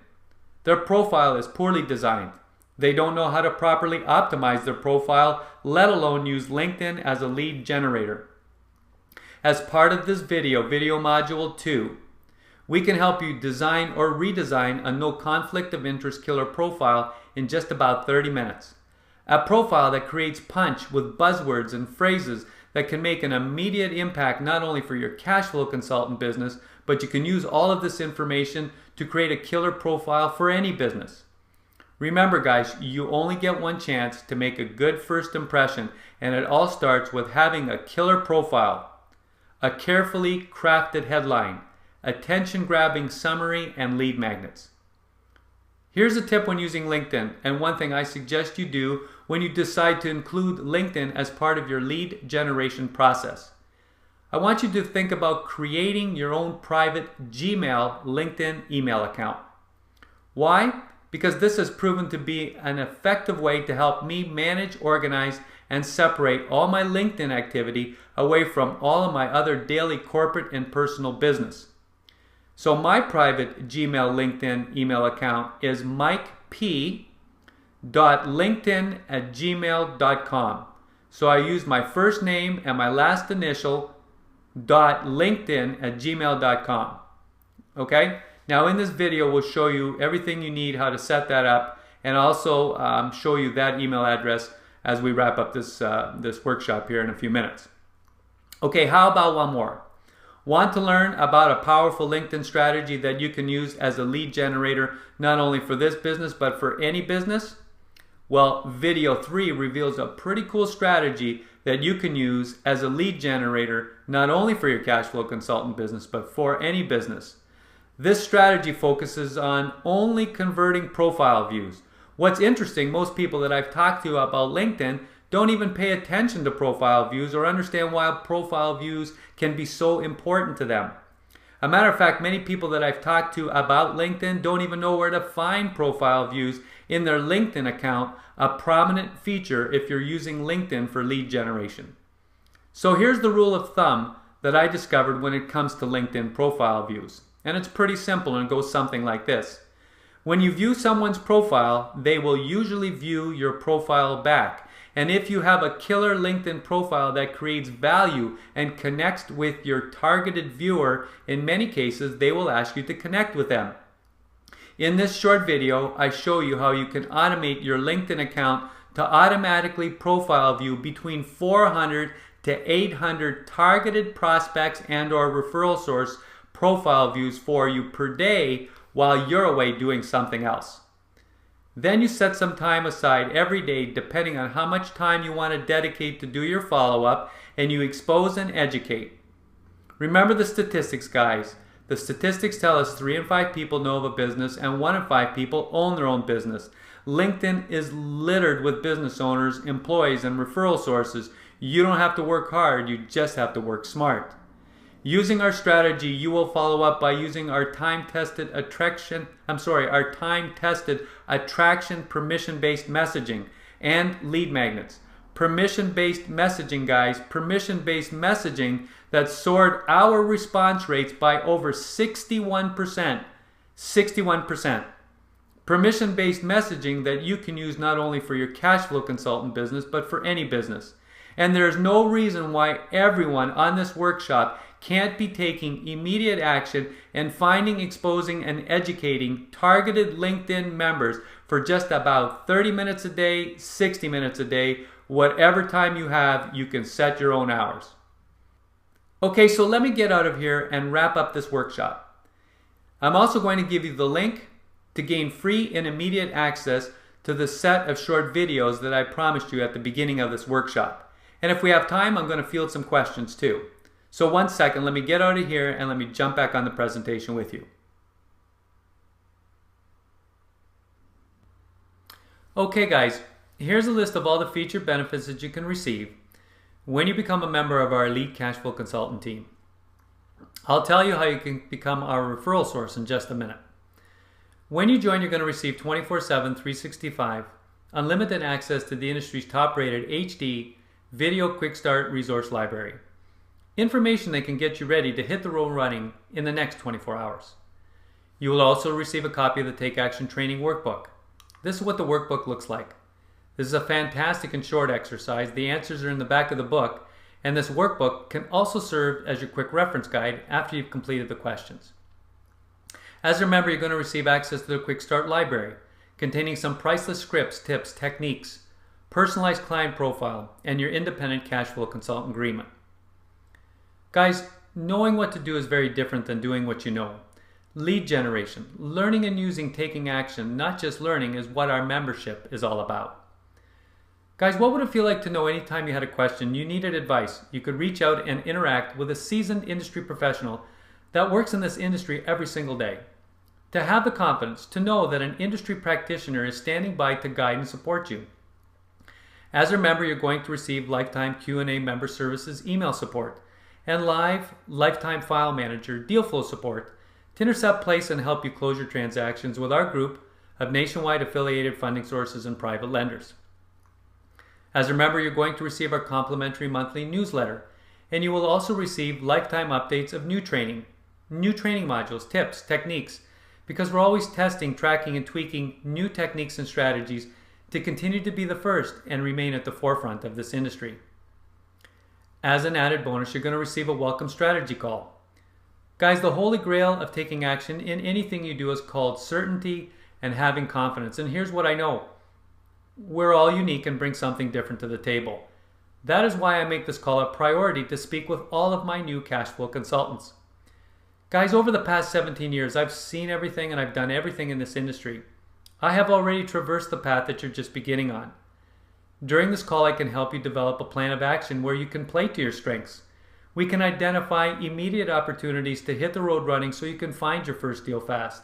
Their profile is poorly designed. They don't know how to properly optimize their profile, let alone use LinkedIn as a lead generator. As part of this video module 2, we can help you design or redesign a no conflict of interest killer profile in just about 30 minutes. A profile that creates punch with buzzwords and phrases that can make an immediate impact not only for your cash flow consultant business, but you can use all of this information to create a killer profile for any business. Remember guys, you only get one chance to make a good first impression, and it all starts with having a killer profile. A carefully crafted headline, attention-grabbing summary, and lead magnets. Here's a tip when using LinkedIn, and one thing I suggest you do when you decide to include LinkedIn as part of your lead generation process. I want you to think about creating your own private Gmail LinkedIn email account. Why? Because this has proven to be an effective way to help me manage, organize, and separate all my LinkedIn activity away from all of my other daily corporate and personal business. So my private Gmail LinkedIn email account is mikep.linkedin@gmail.com. So I use my first name and my last initial .linkedin@gmail.com. Okay? Now in this video we'll show you everything you need, how to set that up, and also show you that email address as we wrap up this workshop here in a few minutes. Okay, how about one more? Want to learn about a powerful LinkedIn strategy that you can use as a lead generator, not only for this business, but for any business? Well, video 3 reveals a pretty cool strategy that you can use as a lead generator, not only for your cash flow consultant business, but for any business. This strategy focuses on only converting profile views. What's interesting, most people that I've talked to about LinkedIn don't even pay attention to profile views or understand why profile views can be so important to them. A matter of fact, many people that I've talked to about LinkedIn don't even know where to find profile views in their LinkedIn account, a prominent feature if you're using LinkedIn for lead generation. So here's the rule of thumb that I discovered when it comes to LinkedIn profile views. And it's pretty simple, and it goes something like this. When you view someone's profile, they will usually view your profile back. And if you have a killer LinkedIn profile that creates value and connects with your targeted viewer, in many cases, they will ask you to connect with them. In this short video, I show you how you can automate your LinkedIn account to automatically profile view between 400 to 800 targeted prospects and or referral source profile views for you per day while you're away doing something else. Then you set some time aside every day, depending on how much time you want to dedicate to do your follow-up, and you expose and educate. Remember the statistics, guys. The statistics tell us 3 in 5 people know of a business and 1 in 5 people own their own business. LinkedIn is littered with business owners, employees, and referral sources. You don't have to work hard, you just have to work smart. Using our strategy, you will follow up by using our time-tested attraction permission-based messaging and lead magnets. Permission-based messaging, guys, permission-based messaging that soared our response rates by over 61% 61%. Permission-based messaging that you can use not only for your cash flow consultant business, but for any business. And there's no reason why everyone on this workshop can't be taking immediate action and finding, exposing, and educating targeted LinkedIn members for just about 30 minutes a day, 60 minutes a day, whatever time you have, you can set your own hours. Okay, so let me get out of here and wrap up this workshop. I'm also going to give you the link to gain free and immediate access to the set of short videos that I promised you at the beginning of this workshop. And if we have time, I'm going to field some questions too. So 1 second, let me get out of here and let me jump back on the presentation with you. Okay guys, here's a list of all the featured benefits that you can receive when you become a member of our Elite Cash Flow Consultant team. I'll tell you how you can become our referral source in just a minute. When you join, you're going to receive 24/7, 365, unlimited access to the industry's top-rated HD Video Quick Start Resource Library. Information that can get you ready to hit the road running in the next 24 hours. You will also receive a copy of the Take Action Training Workbook. This is what the workbook looks like. This is a fantastic and short exercise. The answers are in the back of the book, and this workbook can also serve as your quick reference guide after you've completed the questions. As a member, you're going to receive access to the Quick Start Library, containing some priceless scripts, tips, techniques, personalized client profile, and your independent cash flow consultant agreement. Guys, knowing what to do is very different than doing what you know. Lead generation, learning and using taking action, not just learning, is what our membership is all about. Guys, what would it feel like to know anytime you had a question, you needed advice, you could reach out and interact with a seasoned industry professional that works in this industry every single day? To have the confidence to know that an industry practitioner is standing by to guide and support you. As a member, you're going to receive lifetime Q&A member services email support and live lifetime file manager deal flow support to intercept, place, and help you close your transactions with our group of nationwide affiliated funding sources and private lenders. As a member, you're going to receive our complimentary monthly newsletter, and you will also receive lifetime updates of new training modules, tips, techniques, because we're always testing, tracking, and tweaking new techniques and strategies to continue to be the first and remain at the forefront of this industry. As an added bonus, you're going to receive a welcome strategy call. Guys, the holy grail of taking action in anything you do is called certainty and having confidence. And here's what I know. We're all unique and bring something different to the table. That is why I make this call a priority to speak with all of my new cash flow consultants. Guys, over the past 17 years, I've seen everything and I've done everything in this industry. I have already traversed the path that you're just beginning on. During this call, I can help you develop a plan of action where you can play to your strengths. We can identify immediate opportunities to hit the road running so you can find your first deal fast.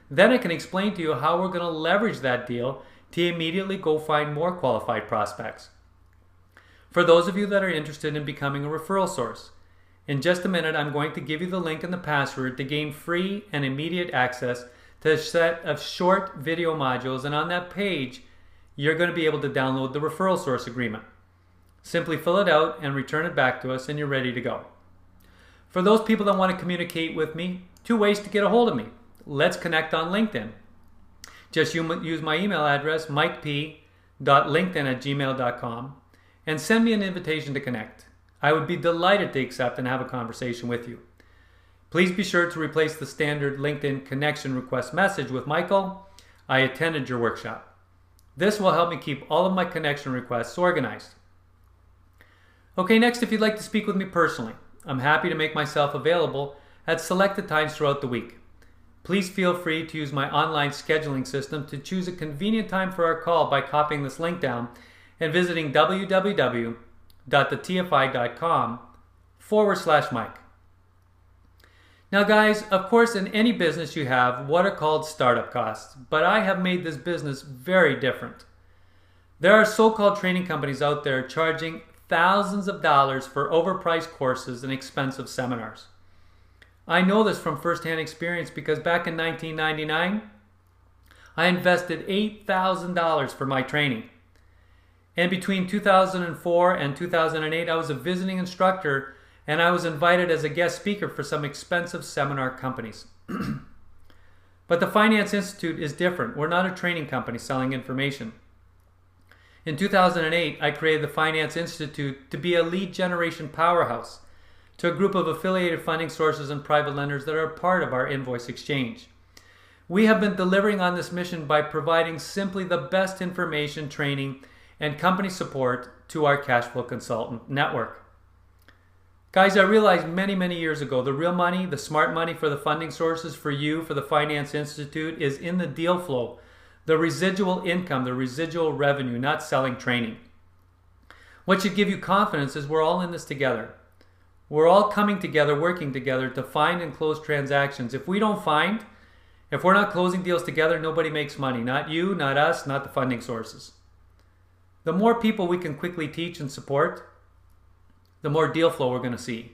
Then I can explain to you how we're going to leverage that deal to immediately go find more qualified prospects. For those of you that are interested in becoming a referral source, in just a minute, I'm going to give you the link and the password to gain free and immediate access to a set of short video modules, and on that page, you're going to be able to download the referral source agreement. Simply fill it out and return it back to us, and you're ready to go. For those people that want to communicate with me, 2 ways to get a hold of me. Let's connect on LinkedIn. Just use my email address, mikep.linkedin@gmail.com, and send me an invitation to connect. I would be delighted to accept and have a conversation with you. Please be sure to replace the standard LinkedIn connection request message with Michael, I attended your workshop. This will help me keep all of my connection requests organized. Okay, next, if you'd like to speak with me personally, I'm happy to make myself available at selected times throughout the week. Please feel free to use my online scheduling system to choose a convenient time for our call by copying this link down and visiting www.thetfi.com/Mike. Now guys, of course in any business you have what are called startup costs, but I have made this business very different. There are so-called training companies out there charging thousands of dollars for overpriced courses and expensive seminars. I know this from firsthand experience because back in 1999, I invested $8,000 for my training. And between 2004 and 2008, I was a visiting instructor and I was invited as a guest speaker for some expensive seminar companies. But the Finance Institute is different. We're not a training company selling information. In 2008, I created the Finance Institute to be a lead generation powerhouse to a group of affiliated funding sources and private lenders that are part of our invoice exchange. We have been delivering on this mission by providing simply the best information, training, and company support to our cash flow consultant network. Guys, I realized many years ago the real money, the smart money for the funding sources for you, for the Finance Institute, is in the deal flow, the residual income, the residual revenue, not selling training. What should give you confidence is we're all in this together. We're all coming together, working together to find and close transactions. If we're not closing deals together, nobody makes money. Not you, not us, not the funding sources. The more people we can quickly teach and support, the more deal flow we're going to see.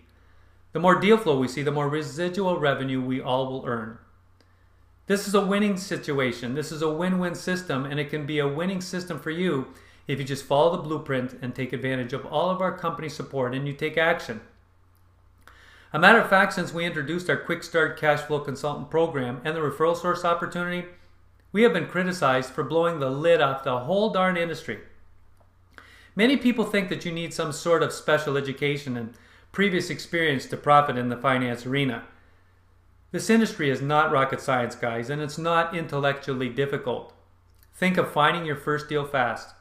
The more deal flow we see, the more residual revenue we all will earn. This is a winning situation. This is a win-win system, and it can be a winning system for you if you just follow the blueprint and take advantage of all of our company support and you take action. A matter of fact, since we introduced our Quick Start Cash Flow Consultant program and the referral source opportunity, we have been criticized for blowing the lid off the whole darn industry. Many people think that you need some sort of special education and previous experience to profit in the finance arena. This industry is not rocket science, guys, and it's not intellectually difficult. Think of finding your first deal fast,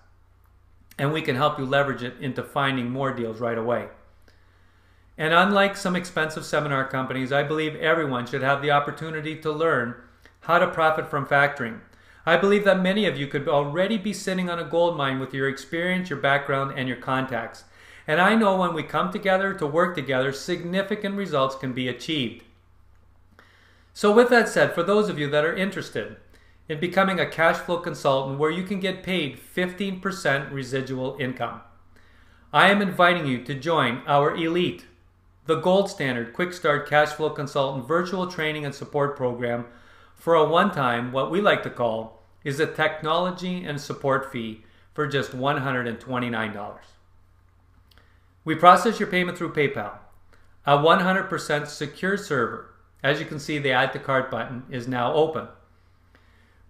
and we can help you leverage it into finding more deals right away. And unlike some expensive seminar companies, I believe everyone should have the opportunity to learn how to profit from factoring. I believe that many of you could already be sitting on a gold mine with your experience, your background, and your contacts. And I know when we come together to work together, significant results can be achieved. So with that said, for those of you that are interested in becoming a cash flow consultant where you can get paid 15% residual income, I am inviting you to join our elite, the gold standard Quick Start Cash Flow Consultant virtual training and support program for a one-time, what we like to call, is a technology and support fee for just $129. We process your payment through PayPal, a 100% secure server. As you can see, the Add to Cart button is now open.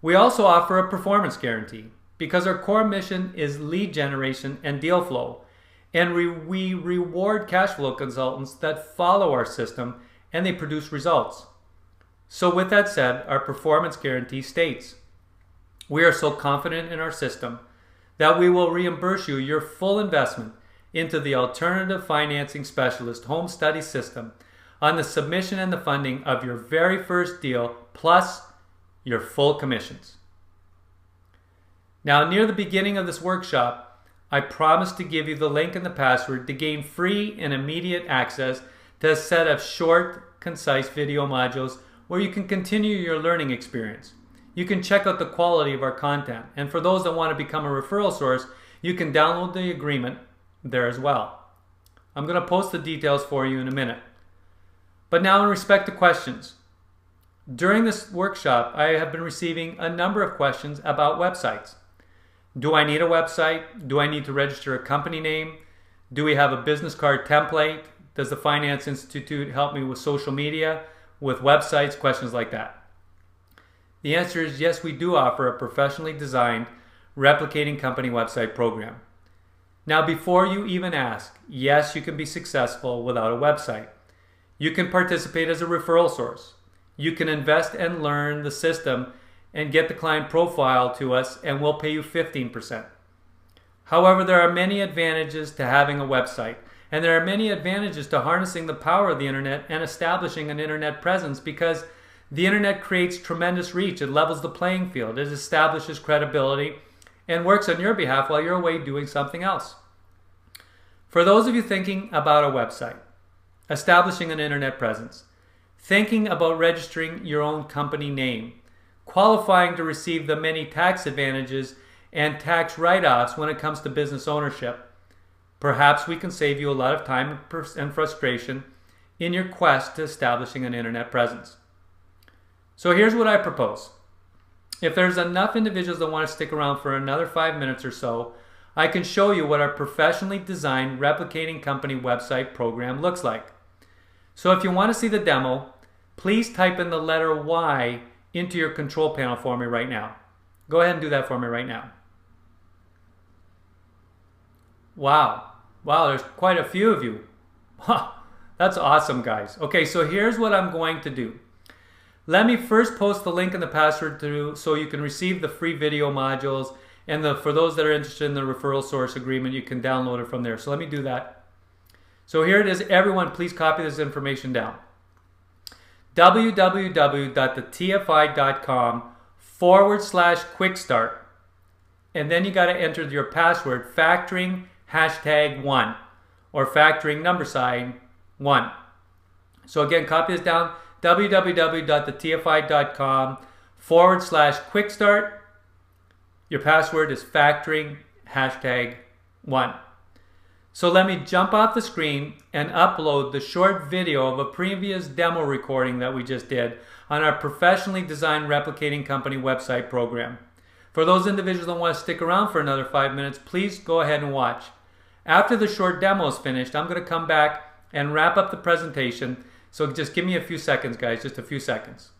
We also offer a performance guarantee because our core mission is lead generation and deal flow, and we reward cash flow consultants that follow our system and they produce results. So with that said, our performance guarantee states, we are so confident in our system that we will reimburse you your full investment into the alternative financing specialist home study system on the submission and the funding of your very first deal plus your full commissions. Now, near the beginning of this workshop, I promise to give you the link and the password to gain free and immediate access to a set of short, concise video modules where you can continue your learning experience. You can check out the quality of our content. And for those that want to become a referral source, you can download the agreement there as well. I'm going to post the details for you in a minute. But now in respect to questions. During this workshop, I have been receiving a number of questions about websites. Do I need a website? Do I need to register a company name? Do we have a business card template? Does the Finance Institute help me with social media, with websites, questions like that? The answer is yes, we do offer a professionally designed replicating company website program. Now, before you even ask, yes, you can be successful without a website. You can participate as a referral source. You can invest and learn the system and get the client profile to us, and we'll pay you 15%. However, there are many advantages to having a website, and there are many advantages to harnessing the power of the internet and establishing an internet presence, because the internet creates tremendous reach. It levels the playing field. It establishes credibility and works on your behalf while you're away doing something else. For those of you thinking about a website, establishing an internet presence, thinking about registering your own company name, qualifying to receive the many tax advantages and tax write-offs when it comes to business ownership, perhaps we can save you a lot of time and frustration in your quest to establishing an internet presence. So here's what I propose. If there's enough individuals that want to stick around for another 5 minutes or so, I can show you what our professionally designed replicating company website program looks like. So if you want to see the demo, please type in the letter Y into your control panel for me right now. Go ahead and do that for me right now. Wow. Wow, there's quite a few of you. That's awesome, guys. Okay, so here's what I'm going to do. Let me first post the link and the password through so you can receive the free video modules, and for those that are interested in the referral source agreement, you can download it from there. So let me do that. So here it is. Everyone, please copy this information down. www.thetfi.com/quickstart, and then you got to enter your password, factoring #1 or factoring #1. So again, copy this down, www.thetfi.com/quickstart. Your password is factoring #1. So let me jump off the screen and upload the short video of a previous demo recording that we just did on our professionally designed replicating company website program. For those individuals that want to stick around for another 5 minutes, please go ahead and watch. After the short demo is finished, I'm going to come back and wrap up the presentation. So just give me a few seconds, guys, just a few seconds.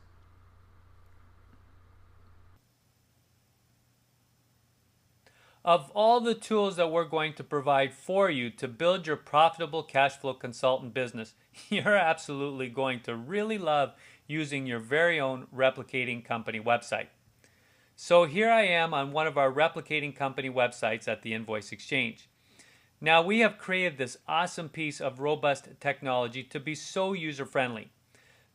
Of all the tools that we're going to provide for you to build your profitable cash flow consultant business, you're absolutely going to really love using your very own replicating company website. So here I am on one of our replicating company websites at the Invoice Exchange. Now we have created this awesome piece of robust technology to be so user-friendly.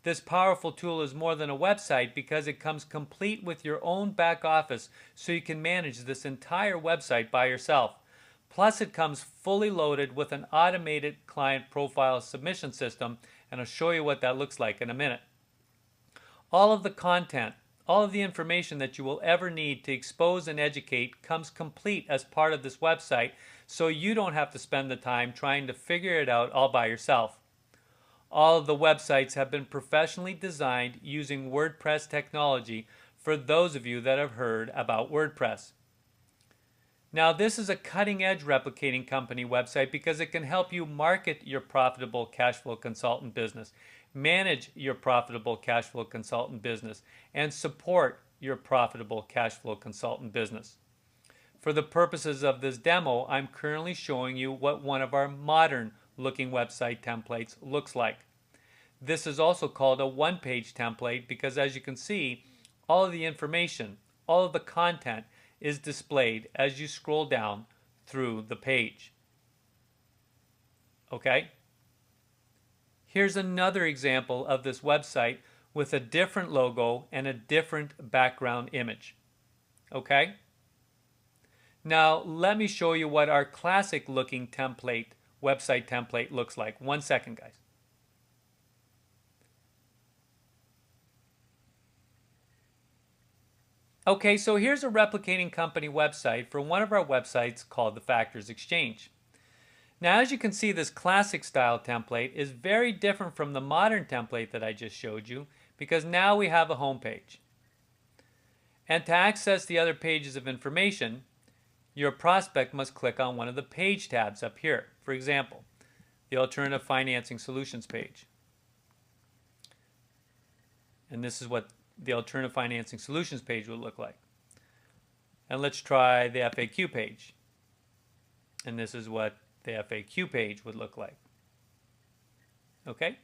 This powerful tool is more than a website because it comes complete with your own back office so you can manage this entire website by yourself. Plus it comes fully loaded with an automated client profile submission system, and I'll show you what that looks like in a minute. All of the content, all of the information that you will ever need to expose and educate comes complete as part of this website, so you don't have to spend the time trying to figure it out all by yourself. All of the websites have been professionally designed using WordPress technology for those of you that have heard about WordPress. Now this is a cutting-edge replicating company website because it can help you market your profitable cash flow consultant business, manage your profitable cash flow consultant business, and support your profitable cash flow consultant business. For the purposes of this demo, I'm currently showing you what one of our modern looking website templates looks like. This is also called a one-page template because, as you can see, all of the information, all of the content is displayed as you scroll down through the page. Okay? Here's another example of this website with a different logo and a different background image. Okay? Now let me show you what our classic looking template, website template looks like. 1 second, guys. Okay, so here's a replicating company website for one of our websites called the Factors Exchange. Now as you can see, this classic style template is very different from the modern template that I just showed you because now we have a home page. And to access the other pages of information, your prospect must click on one of the page tabs up here. For example, the Alternative Financing Solutions page. And this is what the Alternative Financing Solutions page would look like. And let's try the FAQ page. And this is what the FAQ page would look like. Okay?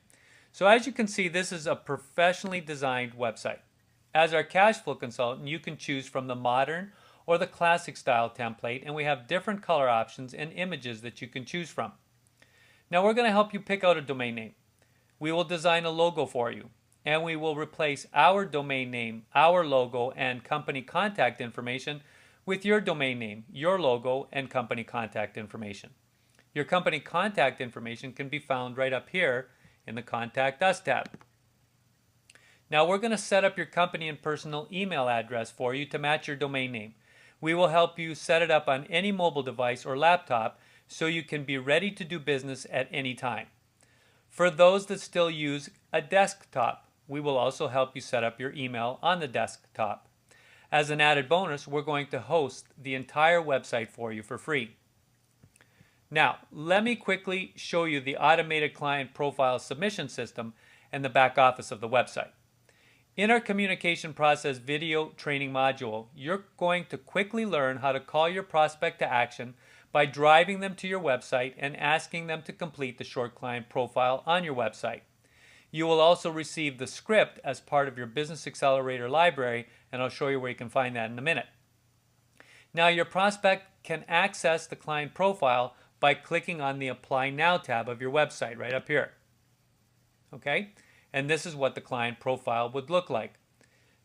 So as you can see, this is a professionally designed website. As our cash flow consultant, you can choose from the modern or the classic style template, and we have different color options and images that you can choose from. Now we're going to help you pick out a domain name. We will design a logo for you, and we will replace our domain name, our logo, and company contact information with your domain name, your logo, and company contact information. Your company contact information can be found right up here in the Contact Us tab. Now we're going to set up your company and personal email address for you to match your domain name. We will help you set it up on any mobile device or laptop so you can be ready to do business at any time. For those that still use a desktop, we will also help you set up your email on the desktop. As an added bonus, we're going to host the entire website for you for free. Now, let me quickly show you the automated client profile submission system and the back office of the website. In our communication process video training module, you're going to quickly learn how to call your prospect to action by driving them to your website and asking them to complete the short client profile on your website. You will also receive the script as part of your Business Accelerator library, and I'll show you where you can find that in a minute. Now, your prospect can access the client profile by clicking on the Apply Now tab of your website right up here. Okay? And this is what the client profile would look like.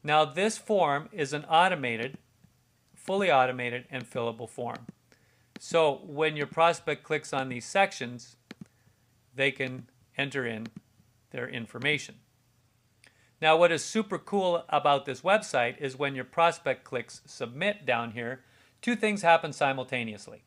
Now, this form is an automated, fully automated and fillable form. So when your prospect clicks on these sections, they can enter in their information. Now, what is super cool about this website is when your prospect clicks Submit down here, two things happen simultaneously.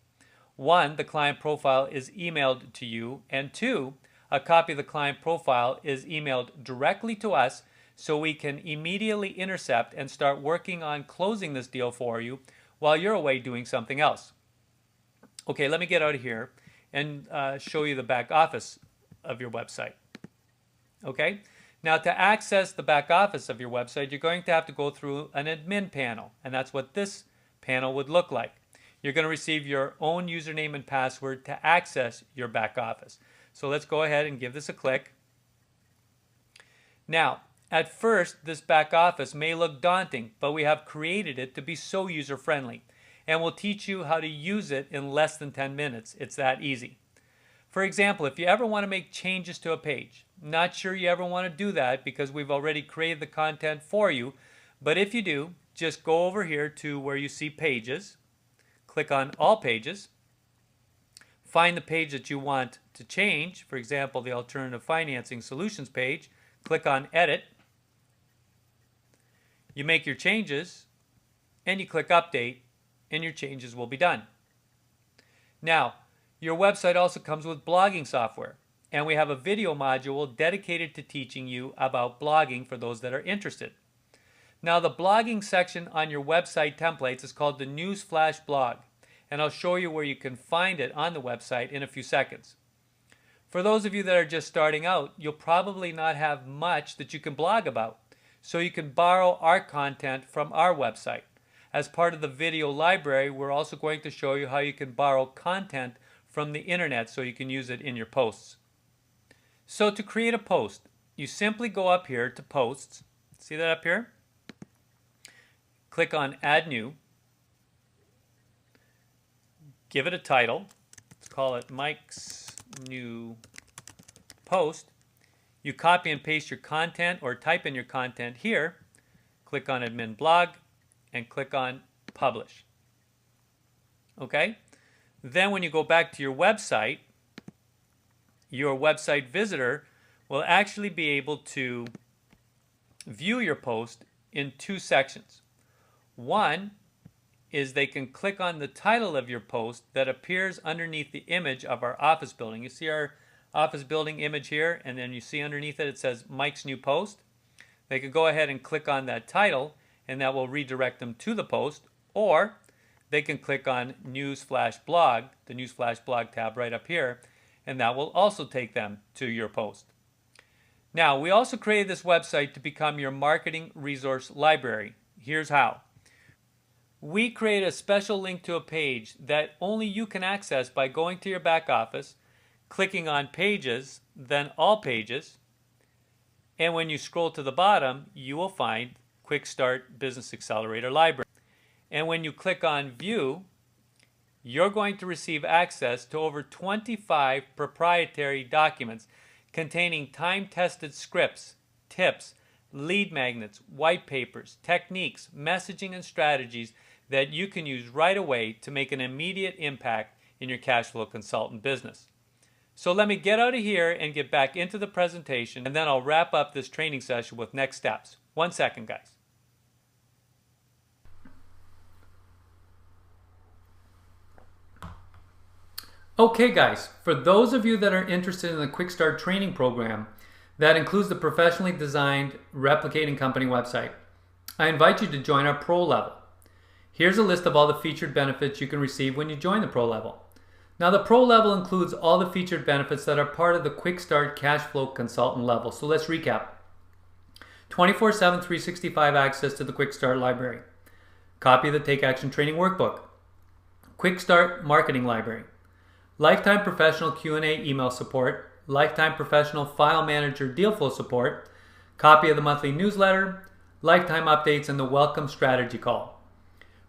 One, the client profile is emailed to you, and two, a copy of the client profile is emailed directly to us so we can immediately intercept and start working on closing this deal for you while you're away doing something else. Okay, let me get out of here and show you the back office of your website. Okay, now to access the back office of your website, you're going to have to go through an admin panel, and that's what this panel would look like. You're going to receive your own username and password to access your back office. So let's go ahead and give this a click. Now, at first, this back office may look daunting, but we have created it to be so user-friendly, and we'll teach you how to use it in less than 10 minutes. It's that easy. For example, if you ever want to make changes to a page, not sure you ever want to do that because we've already created the content for you, but if you do, just go over here to where you see Pages, click on All Pages, find the page that you want to change, for example, the Alternative Financing Solutions page, click on Edit, you make your changes, and you click Update, and your changes will be done. Now, your website also comes with blogging software, and we have a video module dedicated to teaching you about blogging for those that are interested. Now, the blogging section on your website templates is called the Newsflash blog, and I'll show you where you can find it on the website in a few seconds. For those of you that are just starting out, you'll probably not have much that you can blog about, so you can borrow our content from our website. As part of the video library, we're also going to show you how you can borrow content from the internet so you can use it in your posts. So to create a post, you simply go up here to Posts. See that up here? Click on Add New. Give it a title. Let's call it Mike's New Post. You copy and paste your content or type in your content here. Click on Admin Blog and click on Publish. Okay? Then when you go back to your website visitor will actually be able to view your post in two sections. One is they can click on the title of your post that appears underneath the image of our office building. You see our office building image here, and then you see underneath it, it says Mike's New Post. They could go ahead and click on that title, and that will redirect them to the post, or they can click on Newsflash Blog, the Newsflash Blog tab right up here, and that will also take them to your post. Now, we also created this website to become your marketing resource library. Here's how. We create a special link to a page that only you can access by going to your back office, clicking on Pages, then All Pages, and when you scroll to the bottom, you will find Quick Start Business Accelerator Library. And when you click on View, you're going to receive access to over 25 proprietary documents containing time-tested scripts, tips, lead magnets, white papers, techniques, messaging, and strategies that you can use right away to make an immediate impact in your cash flow consultant business. So let me get out of here and get back into the presentation, and then I'll wrap up this training session with next steps. 1 second, guys. Okay guys, for those of you that are interested in the Quick Start training program, that includes the professionally designed replicating company website, I invite you to join our pro level. Here's a list of all the featured benefits you can receive when you join the pro level. Now the pro level includes all the featured benefits that are part of the Quick Start cash flow consultant level. So let's recap. 24/7, 365 access to the Quick Start Library, copy of the Take Action Training Workbook, Quick Start Marketing Library, lifetime professional Q&A email support, lifetime professional file manager deal flow support, copy of the monthly newsletter, lifetime updates, and the welcome strategy call.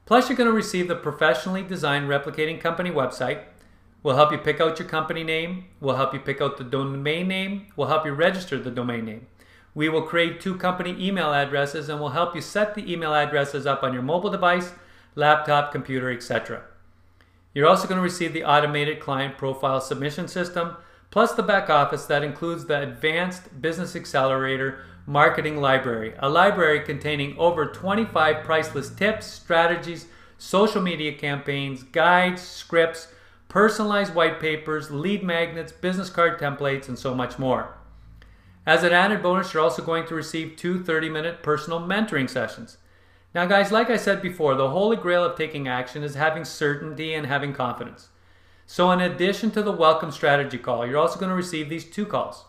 Plus, you're going to receive the professionally designed replicating company website. We'll help you pick out your company name. We'll help you pick out the domain name. We'll help you register the domain name. We will create 2 company email addresses, and we'll help you set the email addresses up on your mobile device, laptop, computer, etc. You're also going to receive the automated client profile submission system, plus the back office that includes the Advanced Business Accelerator Marketing Library, a library containing over 25 priceless tips, strategies, social media campaigns, guides, scripts, personalized white papers, lead magnets, business card templates, and so much more. As an added bonus, you're also going to receive 2 30-minute personal mentoring sessions. Now guys, like I said before, the holy grail of taking action is having certainty and having confidence. So in addition to the welcome strategy call, you're also going to receive these 2 calls.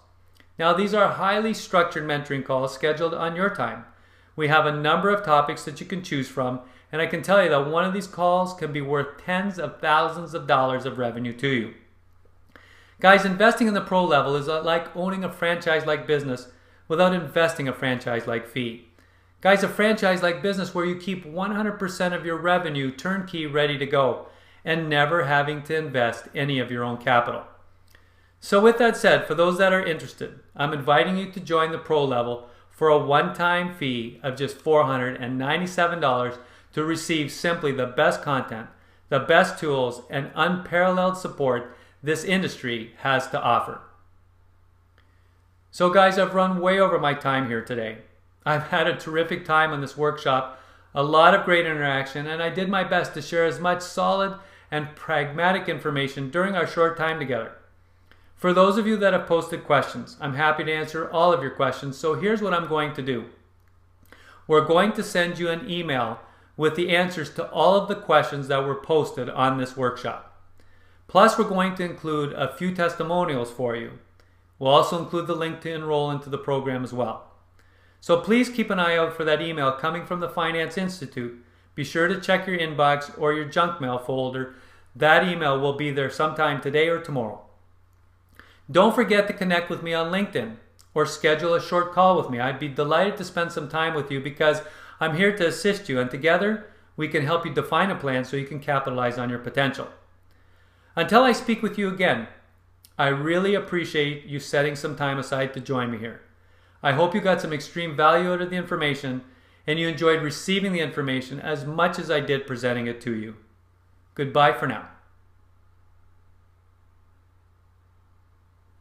Now these are highly structured mentoring calls scheduled on your time. We have a number of topics that you can choose from, and I can tell you that one of these calls can be worth tens of thousands of dollars of revenue to you. Guys, investing in the pro level is like owning a franchise-like business without investing a franchise-like fee. Guys, a franchise-like business where you keep 100% of your revenue turnkey ready to go and never having to invest any of your own capital. So with that said, for those that are interested, I'm inviting you to join the pro level for a one-time fee of just $497 to receive simply the best content, the best tools, and unparalleled support this industry has to offer. So guys, I've run way over my time here today. I've had a terrific time on this workshop, a lot of great interaction, and I did my best to share as much solid and pragmatic information during our short time together. For those of you that have posted questions, I'm happy to answer all of your questions, so here's what I'm going to do. We're going to send you an email with the answers to all of the questions that were posted on this workshop. Plus, we're going to include a few testimonials for you. We'll also include the link to enroll into the program as well. So please keep an eye out for that email coming from the Finance Institute. Be sure to check your inbox or your junk mail folder. That email will be there sometime today or tomorrow. Don't forget to connect with me on LinkedIn or schedule a short call with me. I'd be delighted to spend some time with you because I'm here to assist you, and together we can help you define a plan so you can capitalize on your potential. Until I speak with you again, I really appreciate you setting some time aside to join me here. I hope you got some extreme value out of the information and you enjoyed receiving the information as much as I did presenting it to you. Goodbye for now.